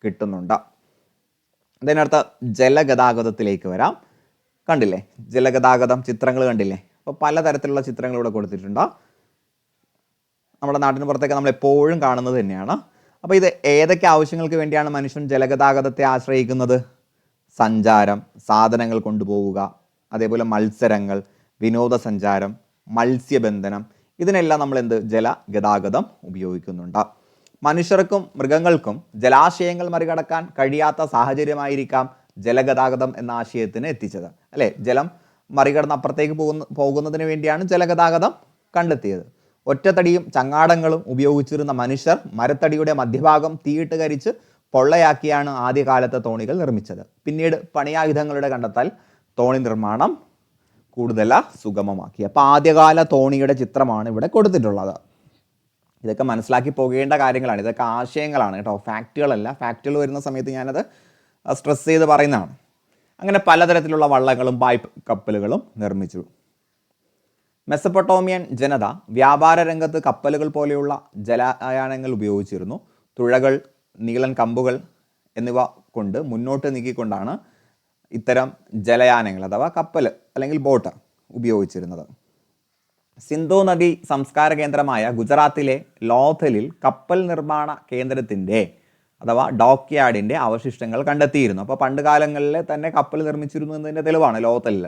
കിട്ടുന്നുണ്ട്. അതിനർത്ഥം ജലഗതാഗതത്തിലേക്ക് വരാം. കണ്ടില്ലേ ജലഗതാഗതം? ചിത്രങ്ങൾ കണ്ടില്ലേ? അപ്പോൾ പലതരത്തിലുള്ള ചിത്രങ്ങൾ ഇവിടെ കൊടുത്തിട്ടുണ്ട്. നമ്മുടെ നാട്ടിന് പുറത്തേക്ക് നമ്മൾ എപ്പോഴും കാണുന്നത് തന്നെയാണ്. അപ്പോൾ ഇത് ഏതൊക്കെ ആവശ്യങ്ങൾക്ക് വേണ്ടിയാണ് മനുഷ്യൻ ജലഗതാഗതത്തെ ആശ്രയിക്കുന്നത്? സഞ്ചാരം, സാധനങ്ങൾ കൊണ്ടുപോവുക, അതേപോലെ മത്സരങ്ങൾ, വിനോദസഞ്ചാരം, മത്സ്യബന്ധനം, ഇതിനെല്ലാം നമ്മൾ ജലഗതാഗതം ഉപയോഗിക്കുന്നുണ്ട്. മനുഷ്യർക്കും മൃഗങ്ങൾക്കും ജലാശയങ്ങൾ മറികടക്കാൻ കഴിയാത്ത സാഹചര്യമായിരിക്കാം ജലഗതാഗതം എന്ന ആശയത്തിന് എത്തിച്ചത് അല്ലേ? ജലം മറികടന്ന് അപ്പുറത്തേക്ക് പോകുന്നതിന് വേണ്ടിയാണ് ജലഗതാഗതം കണ്ടെത്തിയത്. ഒറ്റത്തടിയും ചങ്ങാടങ്ങളും ഉപയോഗിച്ചിരുന്ന മനുഷ്യർ മരത്തടിയുടെ മധ്യഭാഗം തീയിട്ട് കരിച്ച് പൊള്ളയാക്കിയാണ് ആദ്യകാലത്തെ തോണികൾ നിർമ്മിച്ചത്. പിന്നീട് പണിയായുധങ്ങളുടെ കണ്ടെത്തൽ തോണി നിർമ്മാണം കൂടുതൽ സുഗമമാക്കി. അപ്പോൾ ആദ്യകാല തോണിയുടെ ചിത്രമാണ് ഇവിടെ കൊടുത്തിട്ടുള്ളത്. ഇതൊക്കെ മനസ്സിലാക്കി പോകേണ്ട കാര്യങ്ങളാണ്. ഇതൊക്കെ ആശയങ്ങളാണ് കേട്ടോ, ഫാക്റ്റുകളല്ല. ഫാക്റ്റുകൾ വരുന്ന സമയത്ത് ഞാനത് സ്ട്രെസ് ചെയ്ത് പറയുന്നതാണ്. അങ്ങനെ പലതരത്തിലുള്ള വള്ളങ്ങളും പായ്പ് കപ്പലുകളും നിർമ്മിച്ചു. മെസപ്പൊട്ടോമിയൻ ജനത വ്യാപാര രംഗത്ത് കപ്പലുകൾ പോലെയുള്ള ജലയാനങ്ങൾ ഉപയോഗിച്ചിരുന്നു. തുഴകൾ, നീളൻ കമ്പുകൾ എന്നിവ കൊണ്ട് മുന്നോട്ട് നീക്കിക്കൊണ്ടാണ് ഇത്തരം ജലയാനങ്ങൾ അഥവാ കപ്പൽ അല്ലെങ്കിൽ ബോട്ട് ഉപയോഗിച്ചിരുന്നത്. സിന്ധു നദി സംസ്കാര കേന്ദ്രമായ ഗുജറാത്തിലെ ലോഥലിൽ കപ്പൽ നിർമ്മാണ കേന്ദ്രത്തിൻ്റെ അഥവാ ഡോക്യാർഡിൻ്റെ അവശിഷ്ടങ്ങൾ കണ്ടെത്തിയിരുന്നു. അപ്പോൾ പണ്ട് കാലങ്ങളിൽ തന്നെ കപ്പൽ നിർമ്മിച്ചിരുന്നു എന്നതിൻ്റെ തെളിവാണ് ലോഥലിൽ.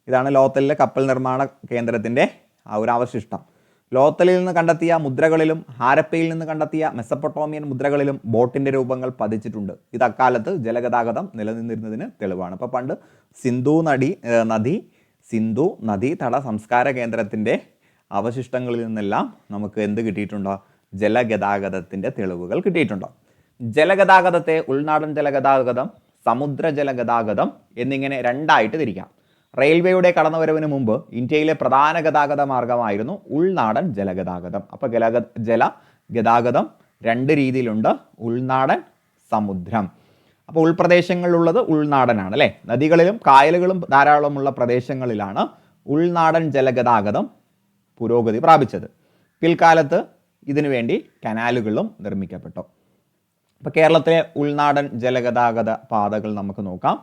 ഇതാണ് ലോഥലിലെ കപ്പൽ നിർമ്മാണ കേന്ദ്രത്തിൻ്റെ ആ ഒരു അവശിഷ്ടം. ലോഥലിൽ നിന്ന് കണ്ടെത്തിയ മുദ്രകളിലും ഹാരപ്പയിൽ നിന്ന് കണ്ടെത്തിയ മെസപ്പൊട്ടോമിയൻ മുദ്രകളിലും ബോട്ടിൻ്റെ രൂപങ്ങൾ പതിച്ചിട്ടുണ്ട്. ഇത് അക്കാലത്ത് ജലഗതാഗതം നിലനിന്നിരുന്നതിന് തെളിവാണ്. അപ്പോൾ പണ്ട് സിന്ധു നദി തട സംസ്കാര കേന്ദ്രത്തിൻ്റെ അവശിഷ്ടങ്ങളിൽ നിന്നെല്ലാം നമുക്ക് കിട്ടിയിട്ടുണ്ടോ? ജലഗതാഗതത്തിൻ്റെ തെളിവുകൾ കിട്ടിയിട്ടുണ്ടോ? ജലഗതാഗതത്തെ ഉൾനാടൻ ജലഗതാഗതം, സമുദ്ര ജലഗതാഗതം എന്നിങ്ങനെ രണ്ടായിട്ട് തിരിക്കാം. റെയിൽവേയുടെ കടന്നുവരവിന് മുമ്പ് ഇന്ത്യയിലെ പ്രധാന ഗതാഗത മാർഗമായിരുന്നു ഉൾനാടൻ ജലഗതാഗതം. അപ്പോൾ ജലഗതാഗതം രണ്ട് രീതിയിലുണ്ട്: ഉൾനാടൻ, സമുദ്രം. അപ്പോൾ ഉൾപ്രദേശങ്ങളിലുള്ളത് ഉൾനാടനാണ് അല്ലേ. നദികളിലും കായലുകളും ധാരാളമുള്ള പ്രദേശങ്ങളിലാണ് ഉൾനാടൻ ജലഗതാഗതം പുരോഗതി പ്രാപിച്ചത്. പിൽക്കാലത്ത് ഇതിനു വേണ്ടി കനാലുകളും നിർമ്മിക്കപ്പെട്ടു. അപ്പോൾ കേരളത്തിലെ ഉൾനാടൻ ജലഗതാഗത പാതകൾ നമുക്ക് നോക്കാം.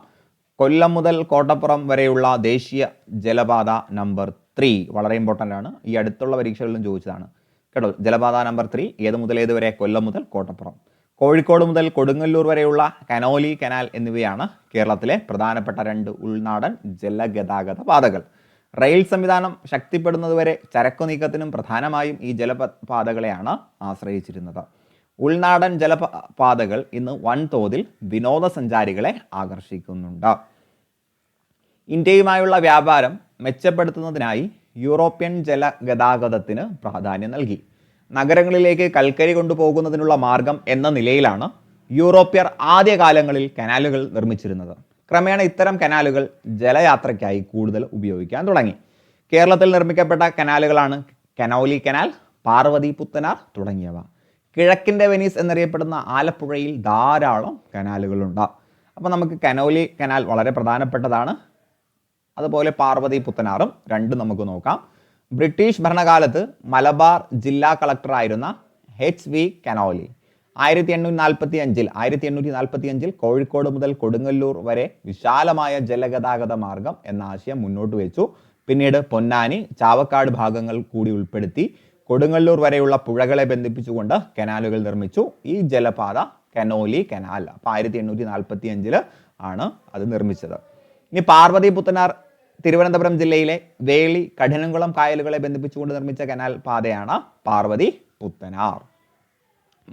കൊല്ലം മുതൽ കോട്ടപ്പുറം വരെയുള്ള ദേശീയ ജലപാത നമ്പർ 3 വളരെ ഇമ്പോർട്ടൻ്റ് ആണ്. ഈ അടുത്തുള്ള പരീക്ഷകളിലും ചോദിച്ചതാണ് കേട്ടോ. ജലപാത നമ്പർ 3 ഏത് മുതൽ ഏത് വരെ? കൊല്ലം മുതൽ കോട്ടപ്പുറം. കോഴിക്കോട് മുതൽ കൊടുങ്ങല്ലൂർ വരെയുള്ള കനോലി കനാൽ എന്നിവയാണ് കേരളത്തിലെ പ്രധാനപ്പെട്ട 2 ഉൾനാടൻ ജലഗതാഗത പാതകൾ. റെയിൽ സംവിധാനം ശക്തിപ്പെടുന്നതുവരെ ചരക്കു നീക്കത്തിനും പ്രധാനമായും ഈ ജലപാതകളെയാണ് ആശ്രയിച്ചിരുന്നത്. ഉൾനാടൻ ജലപാതകൾ ഇന്ന് വൻതോതിൽ വിനോദസഞ്ചാരികളെ ആകർഷിക്കുന്നുണ്ട്. ഇന്ത്യയുമായുള്ള വ്യാപാരം മെച്ചപ്പെടുത്തുന്നതിനായി യൂറോപ്യൻ ജലഗതാഗതത്തിന് പ്രാധാന്യം നൽകി. നഗരങ്ങളിലേക്ക് കൽക്കരി കൊണ്ടുപോകുന്നതിനുള്ള മാർഗം എന്ന നിലയിലാണ് യൂറോപ്യർ ആദ്യകാലങ്ങളിൽ കനാലുകൾ നിർമ്മിച്ചിരുന്നത്. ക്രമേണ ഇത്തരം കനാലുകൾ ജലയാത്രയ്ക്കായി കൂടുതൽ ഉപയോഗിക്കാൻ തുടങ്ങി. കേരളത്തിൽ നിർമ്മിക്കപ്പെട്ട കനാലുകളാണ് കനോലി കനാൽ, പാർവതി പുത്തനാർ തുടങ്ങിയവ. കിഴക്കിൻ്റെ വെനീസ് എന്നറിയപ്പെടുന്ന ആലപ്പുഴയിൽ ധാരാളം കനാലുകളുണ്ട്. അപ്പോൾ നമുക്ക് കനോലി കനാൽ വളരെ പ്രധാനപ്പെട്ടതാണ്. അതുപോലെ പാർവതി പുത്തനാറും രണ്ടും നമുക്ക് നോക്കാം. ബ്രിട്ടീഷ് ഭരണകാലത്ത് മലബാർ ജില്ലാ കളക്ടറായിരുന്ന HV കനോലി 1845 കോഴിക്കോട് മുതൽ കൊടുങ്ങല്ലൂർ വരെ വിശാലമായ ജലഗതാഗത മാർഗം എന്ന ആശയം മുന്നോട്ട് വെച്ചു. പിന്നീട് പൊന്നാനി, ചാവക്കാട് ഭാഗങ്ങൾ കൂടി ഉൾപ്പെടുത്തി കൊടുങ്ങല്ലൂർ വരെയുള്ള പുഴകളെ ബന്ധിപ്പിച്ചുകൊണ്ട് കനാലുകൾ നിർമ്മിച്ചു. ഈ ജലപാത കനോലി കനാൽ. അപ്പോൾ 1845 ആണ് അത് നിർമ്മിച്ചത്. ഇനി പാർവതി പുത്തനാർ തിരുവനന്തപുരം ജില്ലയിലെ വേളി, കഠിനംകുളം കായലുകളെ ബന്ധിപ്പിച്ചുകൊണ്ട് നിർമ്മിച്ച കനാൽ പാതയാണ് പാർവതി പുത്തനാർ.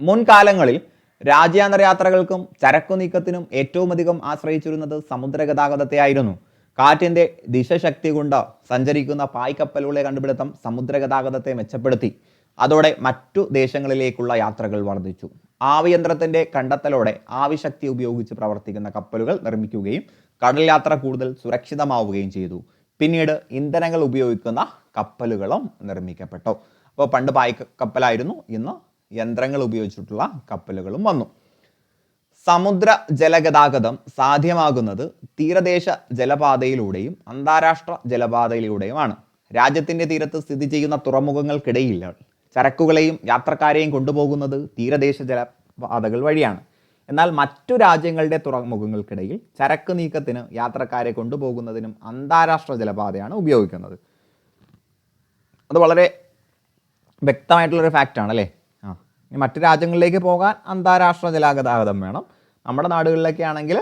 മുൻകാലങ്ങളിൽ രാജ്യാന്തര യാത്രകൾക്കും ചരക്കു നീക്കത്തിനും ഏറ്റവും അധികം ആശ്രയിച്ചിരുന്നത് സമുദ്രഗതാഗതത്തെ ആയിരുന്നു. കാറ്റിൻ്റെ ദിശശക്തി കൊണ്ട് സഞ്ചരിക്കുന്ന പായ്ക്കപ്പലുകളെ കണ്ടുപിടുത്തം സമുദ്രഗതാഗതത്തെ മെച്ചപ്പെടുത്തി. അതോടെ മറ്റു ദേശങ്ങളിലേക്കുള്ള യാത്രകൾ വർദ്ധിച്ചു. ആവിയന്ത്രത്തിൻ്റെ കണ്ടെത്തലോടെ ആവിശക്തി ഉപയോഗിച്ച് പ്രവർത്തിക്കുന്ന കപ്പലുകൾ നിർമ്മിക്കുകയും കടൽ യാത്ര കൂടുതൽ സുരക്ഷിതമാവുകയും ചെയ്തു. പിന്നീട് ഇന്ധനങ്ങൾ ഉപയോഗിക്കുന്ന കപ്പലുകളും നിർമ്മിക്കപ്പെട്ടു. അപ്പോൾ പണ്ട് പായ്ക്കപ്പലായിരുന്നു, ഇന്ന് യന്ത്രങ്ങൾ ഉപയോഗിച്ചിട്ടുള്ള കപ്പലുകളും വന്നു. സമുദ്ര ജലഗതാഗതം സാധ്യമാകുന്നത് തീരദേശ ജലപാതയിലൂടെയും അന്താരാഷ്ട്ര ജലപാതയിലൂടെയുമാണ്. രാജ്യത്തിൻ്റെ തീരത്ത് സ്ഥിതി ചെയ്യുന്ന തുറമുഖങ്ങൾക്കിടയിൽ ചരക്കുകളെയും യാത്രക്കാരെയും കൊണ്ടുപോകുന്നത് തീരദേശ ജലപാതകൾ വഴിയാണ്. എന്നാൽ മറ്റു രാജ്യങ്ങളുടെ തുറമുഖങ്ങൾക്കിടയിൽ ചരക്ക് നീക്കത്തിന് യാത്രക്കാരെ കൊണ്ടുപോകുന്നതിനും അന്താരാഷ്ട്ര ജലപാതയാണ് ഉപയോഗിക്കുന്നത്. അത് വളരെ വ്യക്തമായിട്ടുള്ളൊരു ഫാക്റ്റാണ് അല്ലേ. മറ്റു രാജ്യങ്ങളിലേക്ക് പോകാൻ അന്താരാഷ്ട്ര ജലഗതാഗതം വേണം. നമ്മുടെ നാടുകളിലൊക്കെ ആണെങ്കിൽ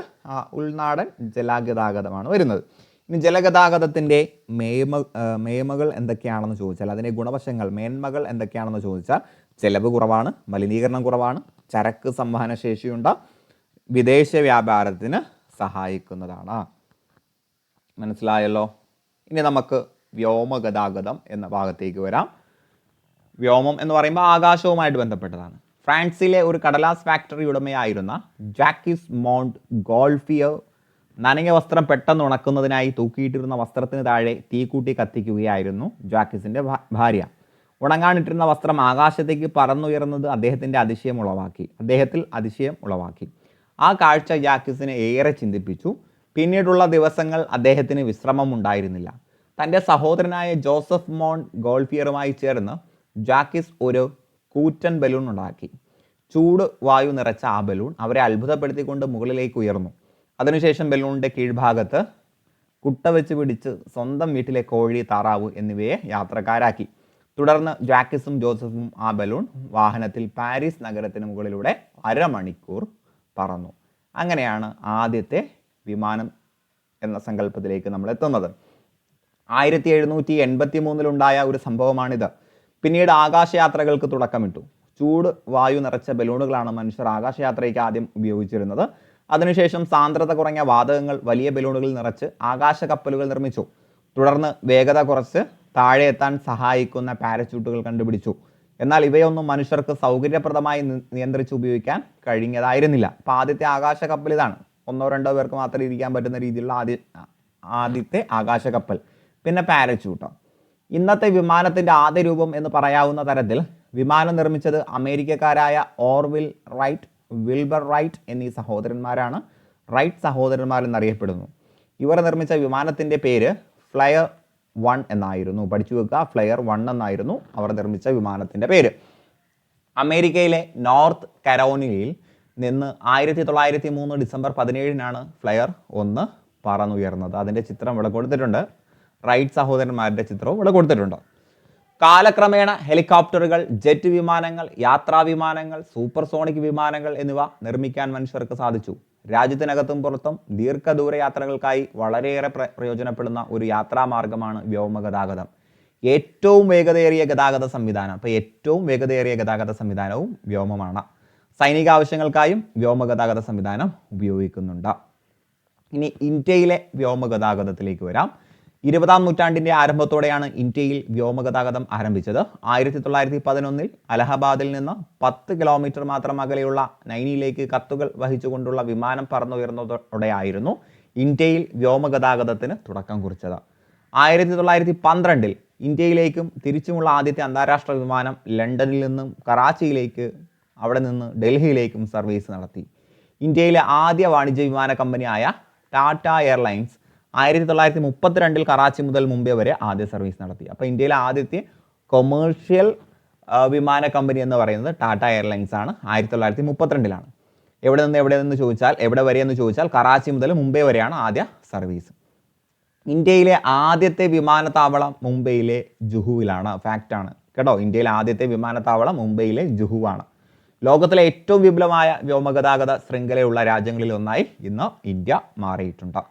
ഉൾനാടൻ ജലഗതാഗതമാണ് വരുന്നത്. ഇനി ജലഗതാഗതത്തിൻ്റെ മേന്മകൾ എന്തൊക്കെയാണെന്ന് ചോദിച്ചാൽ, അതിൻ്റെ ഗുണവശങ്ങൾ, മേന്മകൾ എന്തൊക്കെയാണെന്ന് ചോദിച്ചാൽ, ചെലവ് കുറവാണ്, മലിനീകരണം കുറവാണ്, ചരക്ക് സംവഹന ശേഷിയുണ്ട്, വിദേശ വ്യാപാരത്തിന് സഹായിക്കുന്നതാണ്. മനസ്സിലായല്ലോ. ഇനി നമുക്ക് വ്യോമഗതാഗതം എന്ന ഭാഗത്തേക്ക് വരാം. വ്യോമം എന്ന് പറയുമ്പോൾ ആകാശവുമായിട്ട് ബന്ധപ്പെട്ടതാണ്. ഫ്രാൻസിലെ ഒരു കടലാസ് ഫാക്ടറി ഉടമയായിരുന്ന ജാക്കിസ് മോണ്ട് ഗോൾഫിയർ നനഞ്ഞ വസ്ത്രം പെട്ടെന്ന് ഉണക്കുന്നതിനായി തൂക്കിയിട്ടിരുന്ന വസ്ത്രത്തിന് താഴെ തീക്കൂട്ടി കത്തിക്കുകയായിരുന്നു ജാക്കിസിൻ്റെ ഭാര്യ. ഉണങ്ങാനിട്ടിരുന്ന വസ്ത്രം ആകാശത്തേക്ക് പറന്നുയർന്നത് അദ്ദേഹത്തിൽ അതിശയം ഉളവാക്കി. ആ കാഴ്ച ജാക്കിസിനെ ഏറെ ചിന്തിപ്പിച്ചു. പിന്നീടുള്ള ദിവസങ്ങൾ അദ്ദേഹത്തിന് വിശ്രമം ഉണ്ടായിരുന്നില്ല. തൻ്റെ സഹോദരനായ ജോസഫ് മോൺ ഗോൾഫിയറുമായി ചേർന്ന് ജാക്കിസ് ഒരു കൂറ്റൻ ബലൂൺ ഉണ്ടാക്കി. ചൂട് വായു നിറച്ച ആ ബലൂൺ അവരെ അത്ഭുതപ്പെടുത്തിക്കൊണ്ട് മുകളിലേക്ക് ഉയർന്നു. അതിനുശേഷം ബലൂണിൻ്റെ കീഴ്ഭാഗത്ത് കുട്ട വെച്ച് പിടിച്ച് സ്വന്തം വീട്ടിലെ കോഴി, താറാവ് എന്നിവയെ യാത്രക്കാരാക്കി. തുടർന്ന് ജാക്കിസും ജോസഫും ആ ബലൂൺ വാഹനത്തിൽ പാരീസ് നഗരത്തിന് മുകളിലൂടെ അരമണിക്കൂർ പറന്നു. അങ്ങനെയാണ് ആദ്യത്തെ വിമാനം എന്ന സങ്കല്പത്തിലേക്ക് നമ്മൾ എത്തുന്നത്. 1783 ഒരു സംഭവമാണിത്. പിന്നീട് ആകാശയാത്രകൾക്ക് തുടക്കമിട്ടു. ചൂട് വായു നിറച്ച ബലൂണുകളാണ് മനുഷ്യർ ആകാശയാത്രയ്ക്ക് ആദ്യം ഉപയോഗിച്ചിരുന്നത്. അതിനുശേഷം സാന്ദ്രത കുറഞ്ഞ വാതകങ്ങൾ വലിയ ബലൂണുകൾ നിറച്ച് ആകാശ കപ്പലുകൾ നിർമ്മിച്ചു. തുടർന്ന് വേഗത കുറച്ച് താഴെ എത്താൻ സഹായിക്കുന്ന പാരച്യൂട്ടുകൾ കണ്ടുപിടിച്ചു. എന്നാൽ ഇവയൊന്നും മനുഷ്യർക്ക് സൗകര്യപ്രദമായി നിയന്ത്രിച്ച് ഉപയോഗിക്കാൻ കഴിഞ്ഞതായിരുന്നില്ല. അപ്പോൾ ആദ്യത്തെ ആകാശ കപ്പൽ ഇതാണ്. 1-2 പേർക്ക് മാത്രം ഇരിക്കാൻ പറ്റുന്ന രീതിയിലുള്ള ആദ്യത്തെ ആകാശ കപ്പൽ. പിന്നെ പാരച്യൂട്ട്. ഇന്നത്തെ വിമാനത്തിൻ്റെ ആദ്യ രൂപം എന്ന് പറയാവുന്ന തരത്തിൽ വിമാനം നിർമ്മിച്ചത് അമേരിക്കക്കാരായ ഓർവിൽ റൈറ്റ് വിൽബർ റൈറ്റ് എന്നീ സഹോദരന്മാരാണ് റൈറ്റ് സഹോദരന്മാർ എന്നറിയപ്പെടുന്നു. ഇവർ നിർമ്മിച്ച വിമാനത്തിൻ്റെ പേര് ഫ്ലയർ 1 എന്നായിരുന്നു. പഠിച്ചു വെക്കുക, ഫ്ലയർ 1 എന്നായിരുന്നു അവർ നിർമ്മിച്ച വിമാനത്തിൻ്റെ പേര്. അമേരിക്കയിലെ നോർത്ത് കരോലിനയിൽ നിന്ന് 1903 ഡിസംബർ 17 ഫ്ലയർ 1 പറന്നുയർന്നത്. അതിൻ്റെ ചിത്രം ഇവിടെ കൊടുത്തിട്ടുണ്ട്. റൈറ്റ് സഹോദരന്മാരുടെ ചിത്രവും ഇവിടെ കൊടുത്തിട്ടുണ്ട്. കാലക്രമേണ ഹെലികോപ്റ്ററുകൾ, ജെറ്റ് വിമാനങ്ങൾ, യാത്രാ വിമാനങ്ങൾ, സൂപ്പർസോണിക് വിമാനങ്ങൾ എന്നിവ നിർമ്മിക്കാൻ മനുഷ്യർക്ക് സാധിച്ചു. രാജ്യത്തിനകത്തും പുറത്തും ദീർഘദൂര യാത്രകൾക്കായി വളരെയേറെ പ്രയോജനപ്പെടുന്ന ഒരു യാത്രാമാർഗമാണ് വ്യോമഗതാഗതം. ഏറ്റവും വേഗതയേറിയ ഗതാഗത സംവിധാനം, അപ്പോൾ ഏറ്റവും വേഗതയേറിയ ഗതാഗത സംവിധാനവും വ്യോമമാണ്. സൈനിക ആവശ്യങ്ങൾക്കായും വ്യോമഗതാഗത സംവിധാനം ഉപയോഗിക്കുന്നുണ്ട്. ഇനി ഇന്ത്യയിലെ വ്യോമഗതാഗതത്തിലേക്ക് വരാം. 20-ാം നൂറ്റാണ്ടിൻ്റെ ആരംഭത്തോടെയാണ് ഇന്ത്യയിൽ വ്യോമഗതാഗതം ആരംഭിച്ചത്. 1911 അലഹബാദിൽ നിന്ന് 10 കിലോമീറ്റർ മാത്രം അകലെയുള്ള നൈനിയിലേക്ക് കത്തുകൾ വഹിച്ചുകൊണ്ടുള്ള വിമാനം പറന്നുയർന്നതോടെയായിരുന്നു ഇന്ത്യയിൽ വ്യോമഗതാഗതത്തിന് തുടക്കം കുറിച്ചത്. 1912 ഇന്ത്യയിലേക്കും തിരിച്ചുമുള്ള ആദ്യത്തെ അന്താരാഷ്ട്ര വിമാനം ലണ്ടനിൽ നിന്നും കറാച്ചിയിലേക്ക്, അവിടെ നിന്ന് ഡൽഹിയിലേക്കും സർവീസ് നടത്തി. ഇന്ത്യയിലെ ആദ്യ വാണിജ്യ വിമാന കമ്പനിയായ ടാറ്റ എയർലൈൻസ് 1932 കറാച്ചി മുതൽ മുംബൈ വരെ ആദ്യ സർവീസ് നടത്തി. അപ്പോൾ ഇന്ത്യയിലെ ആദ്യത്തെ കൊമേഴ്ഷ്യൽ വിമാന കമ്പനി എന്ന് പറയുന്നത് ടാറ്റ എയർലൈൻസ് ആണ്. 1932 എവിടെ നിന്ന് ചോദിച്ചാൽ, എവിടെ വരെ എന്ന് ചോദിച്ചാൽ കറാച്ചി മുതൽ മുംബൈ വരെയാണ് ആദ്യ സർവീസ്. ഇന്ത്യയിലെ ആദ്യത്തെ വിമാനത്താവളം മുംബൈയിലെ ജുഹുവിലാണ്. ഫാക്റ്റാണ് കേട്ടോ. ഇന്ത്യയിലെ ആദ്യത്തെ വിമാനത്താവളം മുംബൈയിലെ ജുഹുവാണ്. ലോകത്തിലെ ഏറ്റവും വിപുലമായ വ്യോമഗതാഗത ശൃംഖലയുള്ള രാജ്യങ്ങളിൽ ഒന്നായി ഇന്ന് ഇന്ത്യ മാറിയിട്ടുണ്ട്.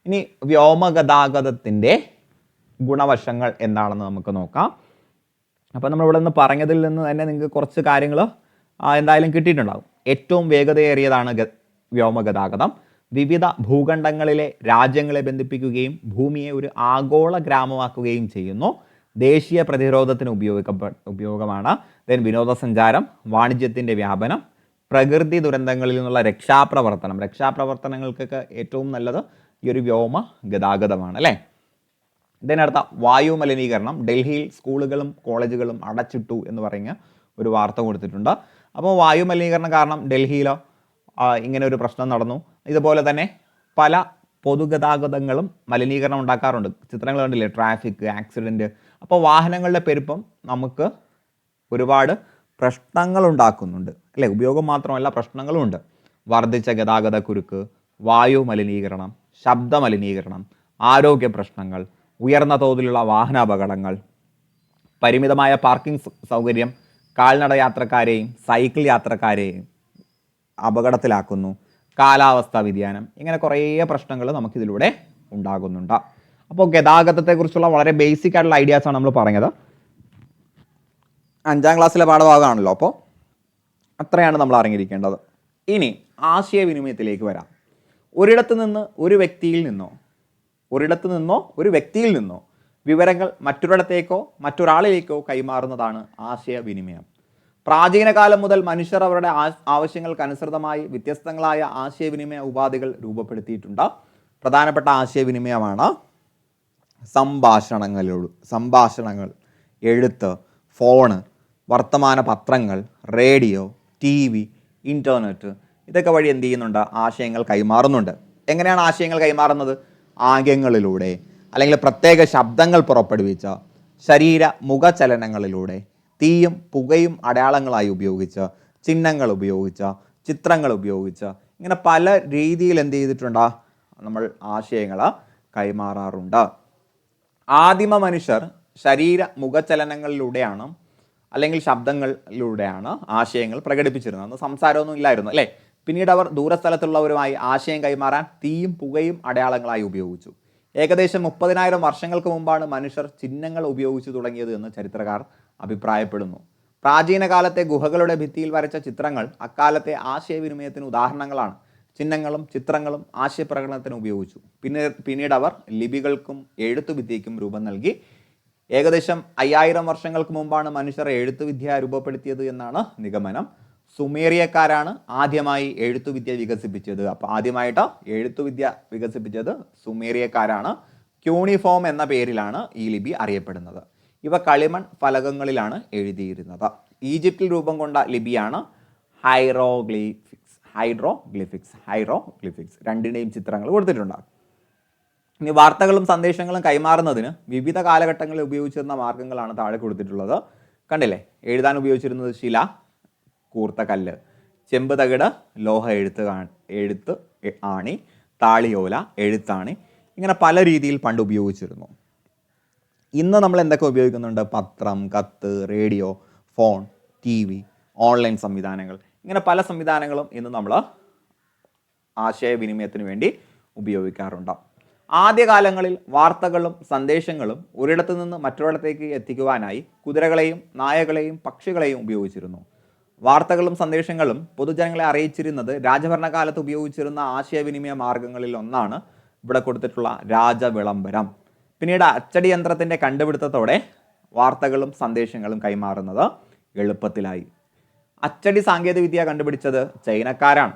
ഇനി വ്യോമഗതാഗതത്തിൻ്റെ ഗുണവശങ്ങൾ എന്താണെന്ന് നമുക്ക് നോക്കാം. അപ്പോൾ നമ്മളിവിടെ നിന്ന് പറഞ്ഞതിൽ നിന്ന് തന്നെ നിങ്ങൾക്ക് കുറച്ച് കാര്യങ്ങൾ എന്തായാലും കിട്ടിയിട്ടുണ്ടാകും. ഏറ്റവും വേഗതയേറിയതാണ് വ്യോമഗതാഗതം. വിവിധ ഭൂഖണ്ഡങ്ങളിലെ രാജ്യങ്ങളെ ബന്ധിപ്പിക്കുകയും ഭൂമിയെ ഒരു ആഗോള ഗ്രാമമാക്കുകയും ചെയ്യുന്നു. ദേശീയ പ്രതിരോധത്തിന് ഉപയോഗമാണ്. വിനോദസഞ്ചാരം, വാണിജ്യത്തിൻ്റെ വ്യാപനം, പ്രകൃതി ദുരന്തങ്ങളിൽ നിന്നുള്ള രക്ഷാപ്രവർത്തനങ്ങൾക്കൊക്കെ ഏറ്റവും നല്ലത് ഈ ഒരു വ്യോമ ഗതാഗതമാണ് അല്ലേ. ഇതിനടുത്ത വായു മലിനീകരണം. ഡൽഹിയിൽ സ്കൂളുകളും കോളേജുകളും അടച്ചിട്ടു എന്ന് പറഞ്ഞ ഒരു വാർത്ത കൊടുത്തിട്ടുണ്ട്. അപ്പോൾ വായു മലിനീകരണം കാരണം ഡൽഹിയിൽ ഇങ്ങനെ ഒരു പ്രശ്നം നടന്നു. ഇതുപോലെ തന്നെ പല പൊതുഗതാഗതങ്ങളും മലിനീകരണം ഉണ്ടാക്കാറുണ്ട്. ചിത്രങ്ങൾ കണ്ടില്ലേ, ട്രാഫിക് ആക്സിഡൻറ്റ്. അപ്പോൾ വാഹനങ്ങളുടെ പെരുപ്പം നമുക്ക് ഒരുപാട് പ്രശ്നങ്ങൾ ഉണ്ടാക്കുന്നുണ്ട് അല്ലേ. ഉപയോഗം മാത്രമല്ല, പ്രശ്നങ്ങളും ഉണ്ട്. വർദ്ധിച്ച ഗതാഗത കുരുക്ക്, വായു മലിനീകരണം, ശബ്ദ മലിനീകരണം, ആരോഗ്യ പ്രശ്നങ്ങൾ, ഉയർന്ന തോതിലുള്ള വാഹനാപകടങ്ങൾ, പരിമിതമായ പാർക്കിംഗ് സൗകര്യം കാൽനട യാത്രക്കാരെയും സൈക്കിൾ യാത്രക്കാരെയും അപകടത്തിലാക്കുന്നു, കാലാവസ്ഥാ വ്യതിയാനം, ഇങ്ങനെ കുറേ പ്രശ്നങ്ങൾ നമുക്കിതിലൂടെ ഉണ്ടാകുന്നുണ്ട്. അപ്പോൾ ഗതാഗതത്തെക്കുറിച്ചുള്ള വളരെ ബേസിക് ആയിട്ടുള്ള ഐഡിയാസാണ് നമ്മൾ പറഞ്ഞത്. 5ാം ക്ലാസ്സിലെ പാഠഭാഗമാണല്ലോ, അപ്പോൾ അത്രയാണ് നമ്മൾ അറിഞ്ഞിരിക്കേണ്ടത്. ഇനി ആശയവിനിമയത്തിലേക്ക് വരാം. ഒരിടത്തു നിന്നോ ഒരു വ്യക്തിയിൽ നിന്നോ വിവരങ്ങൾ മറ്റൊരിടത്തേക്കോ മറ്റൊരാളിലേക്കോ കൈമാറുന്നതാണ് ആശയവിനിമയം. പ്രാചീന കാലം മുതൽ മനുഷ്യർ അവരുടെ ആവശ്യങ്ങൾക്കനുസൃതമായി വ്യത്യസ്തങ്ങളായ ആശയവിനിമയ ഉപാധികൾ രൂപപ്പെടുത്തിയിട്ടുണ്ട്. പ്രധാനപ്പെട്ട ആശയവിനിമയമാണ് സംഭാഷണങ്ങൾ, എഴുത്ത്, ഫോണ്, വർത്തമാന പത്രങ്ങൾ, റേഡിയോ, TV, ഇൻ്റർനെറ്റ്, ഇതൊക്കെ വഴി എന്ത് ചെയ്യുന്നുണ്ട്? ആശയങ്ങൾ കൈമാറുന്നുണ്ട്. എങ്ങനെയാണ് ആശയങ്ങൾ കൈമാറുന്നത്? ആംഗ്യങ്ങളിലൂടെ, അല്ലെങ്കിൽ പ്രത്യേക ശബ്ദങ്ങൾ പുറപ്പെടുവിച്ച, മുഖചലനങ്ങളിലൂടെ, തീയും പുകയും അടയാളങ്ങളായി ഉപയോഗിച്ച്, ചിഹ്നങ്ങൾ ഉപയോഗിച്ച്, ചിത്രങ്ങൾ ഉപയോഗിച്ച്, ഇങ്ങനെ പല രീതിയിൽ എന്ത് ചെയ്തിട്ടുണ്ട്? നമ്മൾ ആശയങ്ങൾ കൈമാറാറുണ്ട്. ആദിമ മനുഷ്യർ മുഖചലനങ്ങളിലൂടെയാണ് അല്ലെങ്കിൽ ശബ്ദങ്ങളിലൂടെയാണ് ആശയങ്ങൾ പ്രകടിപ്പിച്ചിരുന്നത്. അന്ന് സംസാരമൊന്നും ഇല്ലായിരുന്നു അല്ലേ. പിന്നീട് അവർ ദൂരസ്ഥലത്തുള്ളവരുമായി ആശയം കൈമാറാൻ തീയും പുകയും അടയാളങ്ങളായി ഉപയോഗിച്ചു. ഏകദേശം 30,000 വർഷങ്ങൾക്ക് മുമ്പാണ് മനുഷ്യർ ചിഹ്നങ്ങൾ ഉപയോഗിച്ചു തുടങ്ങിയത് എന്ന് ചരിത്രകാർ അഭിപ്രായപ്പെടുന്നു. പ്രാചീന കാലത്തെ ഗുഹകളുടെ ഭിത്തിയിൽ വരച്ച ചിത്രങ്ങൾ അക്കാലത്തെ ആശയവിനിമയത്തിന് ഉദാഹരണങ്ങളാണ്. ചിഹ്നങ്ങളും ചിത്രങ്ങളും ആശയപ്രകടനത്തിന് ഉപയോഗിച്ചു. പിന്നീട് അവർ ലിപികൾക്കും എഴുത്തുവിദ്യയ്ക്കും രൂപം നൽകി. ഏകദേശം 5000 വർഷങ്ങൾക്ക് മുമ്പാണ് മനുഷ്യർ എഴുത്തുവിദ്യ രൂപപ്പെടുത്തിയത് എന്നാണ് നിഗമനം. സുമേറിയക്കാരാണ് ആദ്യമായി എഴുത്തുവിദ്യ വികസിപ്പിച്ചത്. അപ്പോൾ ആദ്യമായിട്ട് എഴുത്തുവിദ്യ വികസിപ്പിച്ചത് സുമേറിയക്കാരാണ്. ക്യൂണിഫോം എന്ന പേരിലാണ് ഈ ലിപി അറിയപ്പെടുന്നത്. ഇവ കളിമൺ ഫലകങ്ങളിലാണ് എഴുതിയിരുന്നത്. ഈജിപ്തിൽ രൂപം കൊണ്ട ലിപിയാണ് ഹൈറോഗ്ലിഫിക്സ്. ഹൈറോഗ്ലിഫിക്സ് രണ്ടിൻ്റെയും ചിത്രങ്ങൾ കൊടുത്തിട്ടുണ്ടാകും. ഇനി വാർത്തകളും സന്ദേശങ്ങളും കൈമാറുന്നതിന് വിവിധ കാലഘട്ടങ്ങളിൽ ഉപയോഗിച്ചിരുന്ന മാർഗ്ഗങ്ങളാണ് താഴെ കൊടുത്തിട്ടുള്ളത്. കണ്ടില്ലേ, എഴുതാൻ ഉപയോഗിച്ചിരുന്നത് ശില, കൂർത്ത കല്ല്, ചെമ്പ് തകിട്, ലോഹ എഴുത്ത് ആണി, താളിയോല, എഴുത്താണി, ഇങ്ങനെ പല രീതിയിൽ പണ്ട് ഉപയോഗിച്ചിരുന്നു. ഇന്ന് നമ്മൾ എന്തൊക്കെ ഉപയോഗിക്കുന്നുണ്ട്? പത്രം, കത്ത്, റേഡിയോ, ഫോൺ, TV, ഓൺലൈൻ സംവിധാനങ്ങൾ, ഇങ്ങനെ പല സംവിധാനങ്ങളും ഇന്ന് നമ്മൾ ആശയവിനിമയത്തിന് വേണ്ടി ഉപയോഗിക്കാറുണ്ട്. ആദ്യകാലങ്ങളിൽ വാർത്തകളും സന്ദേശങ്ങളും ഒരിടത്തു നിന്ന് മറ്റൊരിടത്തേക്ക് എത്തിക്കുവാനായി കുതിരകളെയും നായകളെയും പക്ഷികളെയും ഉപയോഗിച്ചിരുന്നു. വാർത്തകളും സന്ദേശങ്ങളും പൊതുജനങ്ങളെ അറിയിച്ചിരുന്നത് രാജഭരണകാലത്ത് ഉപയോഗിച്ചിരുന്ന ആശയവിനിമയ മാർഗങ്ങളിൽ ഒന്നാണ് ഇവിടെ കൊടുത്തിട്ടുള്ള രാജവിളംബരം. പിന്നീട് അച്ചടി യന്ത്രത്തിൻ്റെ കണ്ടുപിടുത്തത്തോടെ വാർത്തകളും സന്ദേശങ്ങളും കൈമാറുന്നത് എളുപ്പത്തിലായി. അച്ചടി സാങ്കേതികവിദ്യ കണ്ടുപിടിച്ചത് ചൈനക്കാരാണ്.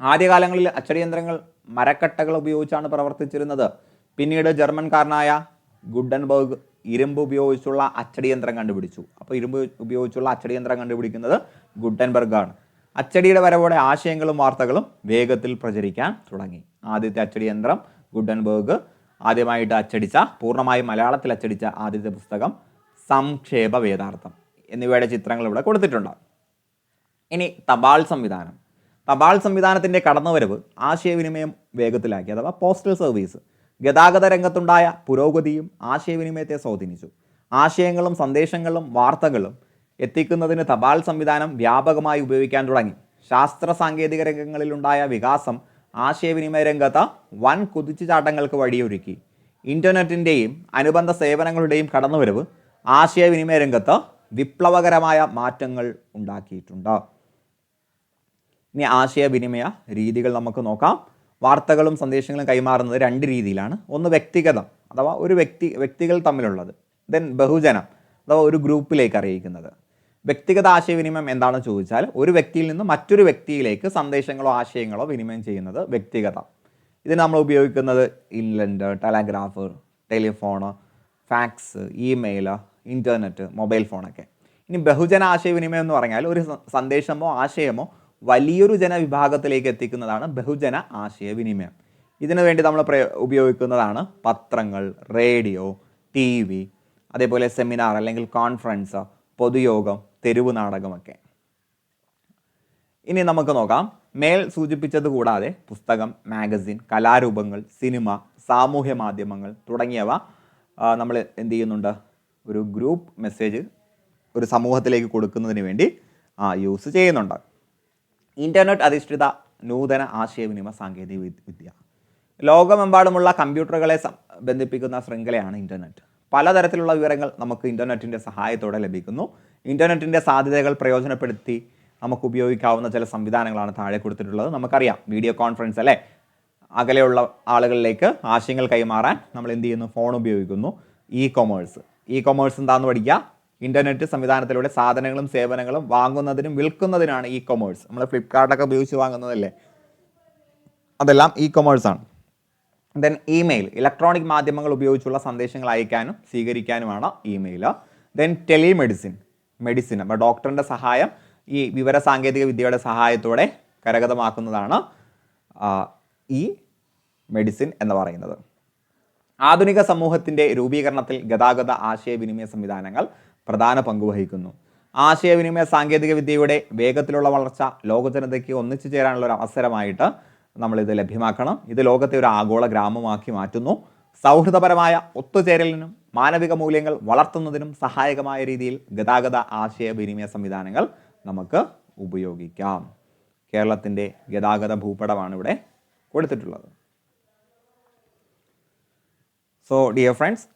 ആദ്യകാലങ്ങളിൽ അച്ചടി യന്ത്രങ്ങൾ മരക്കട്ടകൾ ഉപയോഗിച്ചാണ് പ്രവർത്തിച്ചിരുന്നത്. പിന്നീട് ജർമ്മൻകാരനായ ഗുഡൻബർഗ് ഇരുമ്പ് ഉപയോഗിച്ചുള്ള അച്ചടി യന്ത്രം കണ്ടുപിടിച്ചു. അപ്പോൾ ഇരുമ്പ് ഉപയോഗിച്ചുള്ള അച്ചടി യന്ത്രം കണ്ടുപിടിക്കുന്നത് ഗുഡൻബർഗ് ആണ്. അച്ചടിയുടെ വരവോടെ ആശയങ്ങളും വാർത്തകളും വേഗത്തിൽ പ്രചരിക്കാൻ തുടങ്ങി. ആദ്യത്തെ അച്ചടി യന്ത്രം ഗുഡൻബർഗ്, ആദ്യമായിട്ട് പൂർണ്ണമായും മലയാളത്തിൽ അച്ചടിച്ച ആദ്യത്തെ പുസ്തകം സംക്ഷേപ വേദാർത്ഥം എന്നിവയുടെ ചിത്രങ്ങൾ ഇവിടെ കൊടുത്തിട്ടുണ്ട്. ഇനി തപാൽ സംവിധാനത്തിൻ്റെ കടന്നുവരവ് ആശയവിനിമയം വേഗത്തിലാക്കി, അഥവാ പോസ്റ്റൽ സർവീസ്. ഗതാഗത രംഗത്തുണ്ടായ പുരോഗതിയും ആശയവിനിമയത്തെ സ്വാധീനിച്ചു. ആശയങ്ങളും സന്ദേശങ്ങളും വാർത്തകളും എത്തിക്കുന്നതിന് തപാൽ സംവിധാനം വ്യാപകമായി ഉപയോഗിക്കാൻ തുടങ്ങി. ശാസ്ത്ര സാങ്കേതിക രംഗങ്ങളിലുണ്ടായ വികാസം ആശയവിനിമയ രംഗത്ത് വൻ കുതിച്ചുചാട്ടങ്ങൾക്ക് വഴിയൊരുക്കി. ഇൻ്റർനെറ്റിൻ്റെയും അനുബന്ധ സേവനങ്ങളുടെയും കടന്നുവരവ് ആശയവിനിമയ രംഗത്ത് വിപ്ലവകരമായ മാറ്റങ്ങൾ ഉണ്ടാക്കിയിട്ടുണ്ട്. ഇനി ആശയവിനിമയ രീതികൾ നമുക്ക് നോക്കാം. വാർത്തകളും സന്ദേശങ്ങളും കൈമാറുന്നത് രണ്ട് രീതിയിലാണ്. ഒന്ന് വ്യക്തിഗതം, അഥവാ വ്യക്തികൾ തമ്മിലുള്ളത്. ദെൻ ബഹുജനം, അഥവാ ഒരു ഗ്രൂപ്പിലേക്ക് അറിയിക്കുന്നത്. വ്യക്തിഗത ആശയവിനിമയം എന്താണെന്ന് ചോദിച്ചാൽ ഒരു വ്യക്തിയിൽ നിന്ന് മറ്റൊരു വ്യക്തിയിലേക്ക് സന്ദേശങ്ങളോ ആശയങ്ങളോ വിനിമയം ചെയ്യുന്നത് വ്യക്തിഗതം. ഇതിന് നമ്മൾ ഉപയോഗിക്കുന്നത് inland, telegraph, telephone, fax, email, internet, mobile ഫോണൊക്കെ. ഇനി ബഹുജന ആശയവിനിമയം എന്ന് പറഞ്ഞാൽ ഒരു സന്ദേശമോ ആശയമോ വലിയൊരു ജനവിഭാഗത്തിലേക്ക് എത്തിക്കുന്നതാണ് ബഹുജന ആശയവിനിമയം. ഇതിനു വേണ്ടി നമ്മൾ ഉപയോഗിക്കുന്നതാണ് പത്രങ്ങൾ, റേഡിയോ, TV, അതേപോലെ സെമിനാർ അല്ലെങ്കിൽ കോൺഫറൻസ്, പൊതുയോഗം, തെരുവ് നാടകമൊക്കെ. ഇനി നമുക്ക് നോക്കാം. മേൽ സൂചിപ്പിച്ചത് കൂടാതെ പുസ്തകം, മാഗസിൻ, കലാരൂപങ്ങൾ, സിനിമ, സാമൂഹ്യ മാധ്യമങ്ങൾ തുടങ്ങിയവ നമ്മൾ എന്ത് ചെയ്യുന്നുണ്ട്? ഒരു ഗ്രൂപ്പ് മെസ്സേജ് ഒരു സമൂഹത്തിലേക്ക് കൊടുക്കുന്നതിന് വേണ്ടി യൂസ് ചെയ്യുന്നുണ്ട്. ഇൻ്റർനെറ്റ് അധിഷ്ഠിത നൂതന ആശയവിനിമയ സാങ്കേതിക വിദ്യ. ലോകമെമ്പാടുമുള്ള കമ്പ്യൂട്ടറുകളെ ബന്ധിപ്പിക്കുന്ന ശൃംഖലയാണ് ഇൻ്റർനെറ്റ്. പലതരത്തിലുള്ള വിവരങ്ങൾ നമുക്ക് ഇൻ്റർനെറ്റിൻ്റെ സഹായത്തോടെ ലഭിക്കുന്നു. ഇൻ്റർനെറ്റിൻ്റെ സാധ്യതകൾ പ്രയോജനപ്പെടുത്തി നമുക്ക് ഉപയോഗിക്കാവുന്ന ചില സംവിധാനങ്ങളാണ് താഴെ കൊടുത്തിട്ടുള്ളത്. നമുക്കറിയാം, വീഡിയോ കോൺഫറൻസ് അല്ലേ, അകലെയുള്ള ആളുകളിലേക്ക് ആശയങ്ങൾ കൈമാറാൻ നമ്മൾ എന്ത് ചെയ്യുന്നു? ഫോൺ ഉപയോഗിക്കുന്നു. ഇ കൊമേഴ്സ് എന്താണെന്ന് പഠിക്കുക. ഇൻ്റർനെറ്റ് സംവിധാനത്തിലൂടെ സാധനങ്ങളും സേവനങ്ങളും വാങ്ങുന്നതിനും വിൽക്കുന്നതിനാണ് ഇ കൊമേഴ്സ്. നമ്മൾ ഫ്ലിപ്കാർട്ടൊക്കെ ഉപയോഗിച്ച് വാങ്ങുന്നതല്ലേ, അതെല്ലാം ഇ കൊമേഴ്സാണ്. ദെൻ ഇമെയിൽ, ഇലക്ട്രോണിക് മാധ്യമങ്ങൾ ഉപയോഗിച്ചുള്ള സന്ദേശങ്ങൾ അയക്കാനും സ്വീകരിക്കാനുമാണ് ഇമെയിൽ. ദെൻ മെഡിസിൻ, അപ്പോൾ ഡോക്ടറിൻ്റെ സഹായം ഈ വിവര സാങ്കേതിക വിദ്യയുടെ സഹായത്തോടെ കരഗതമാക്കുന്നതാണ് ഈ മെഡിസിൻ എന്ന് പറയുന്നത്. ആധുനിക സമൂഹത്തിൻ്റെ രൂപീകരണത്തിൽ ഗതാഗത ആശയവിനിമയ സംവിധാനങ്ങൾ പ്രധാന പങ്കുവഹിക്കുന്നു. ആശയവിനിമയ സാങ്കേതിക വിദ്യയുടെ വേഗത്തിലുള്ള വളർച്ച ലോകജനതയ്ക്ക് ഒന്നിച്ചു ചേരാനുള്ള ഒരു അവസരമായിട്ട് നമ്മളിത് ലഭ്യമാക്കണം. ഇത് ലോകത്തെ ഒരു ആഗോള ഗ്രാമമാക്കി മാറ്റുന്നു. സൗഹൃദപരമായ ഒത്തുചേരലിനും മാനവിക മൂല്യങ്ങൾ വളർത്തുന്നതിനും സഹായകമായ രീതിയിൽ ഗതാഗത ആശയവിനിമയ സംവിധാനങ്ങൾ നമുക്ക് ഉപയോഗിക്കാം. കേരളത്തിൻ്റെ ഗതാഗത ഭൂപടമാണ് ഇവിടെ കൊടുത്തിട്ടുള്ളത്. സോ ഡിയർ ഫ്രണ്ട്സ്,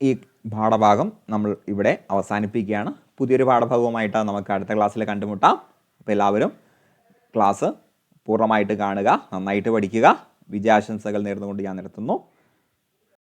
ഈ പാഠഭാഗം നമ്മൾ ഇവിടെ അവസാനിപ്പിക്കുകയാണ്. പുതിയൊരു പാഠഭാഗവുമായിട്ട് നമുക്ക് അടുത്ത ക്ലാസ്സിൽ കണ്ടുമുട്ടാം. അപ്പോൾ എല്ലാവരും ക്ലാസ് പൂർണ്ണമായിട്ട് കാണുക, നന്നായിട്ട് പഠിക്കുക. വിജയാശംസകൾ നേർന്നുകൊണ്ട് ഞാൻ നിർത്തുന്നു.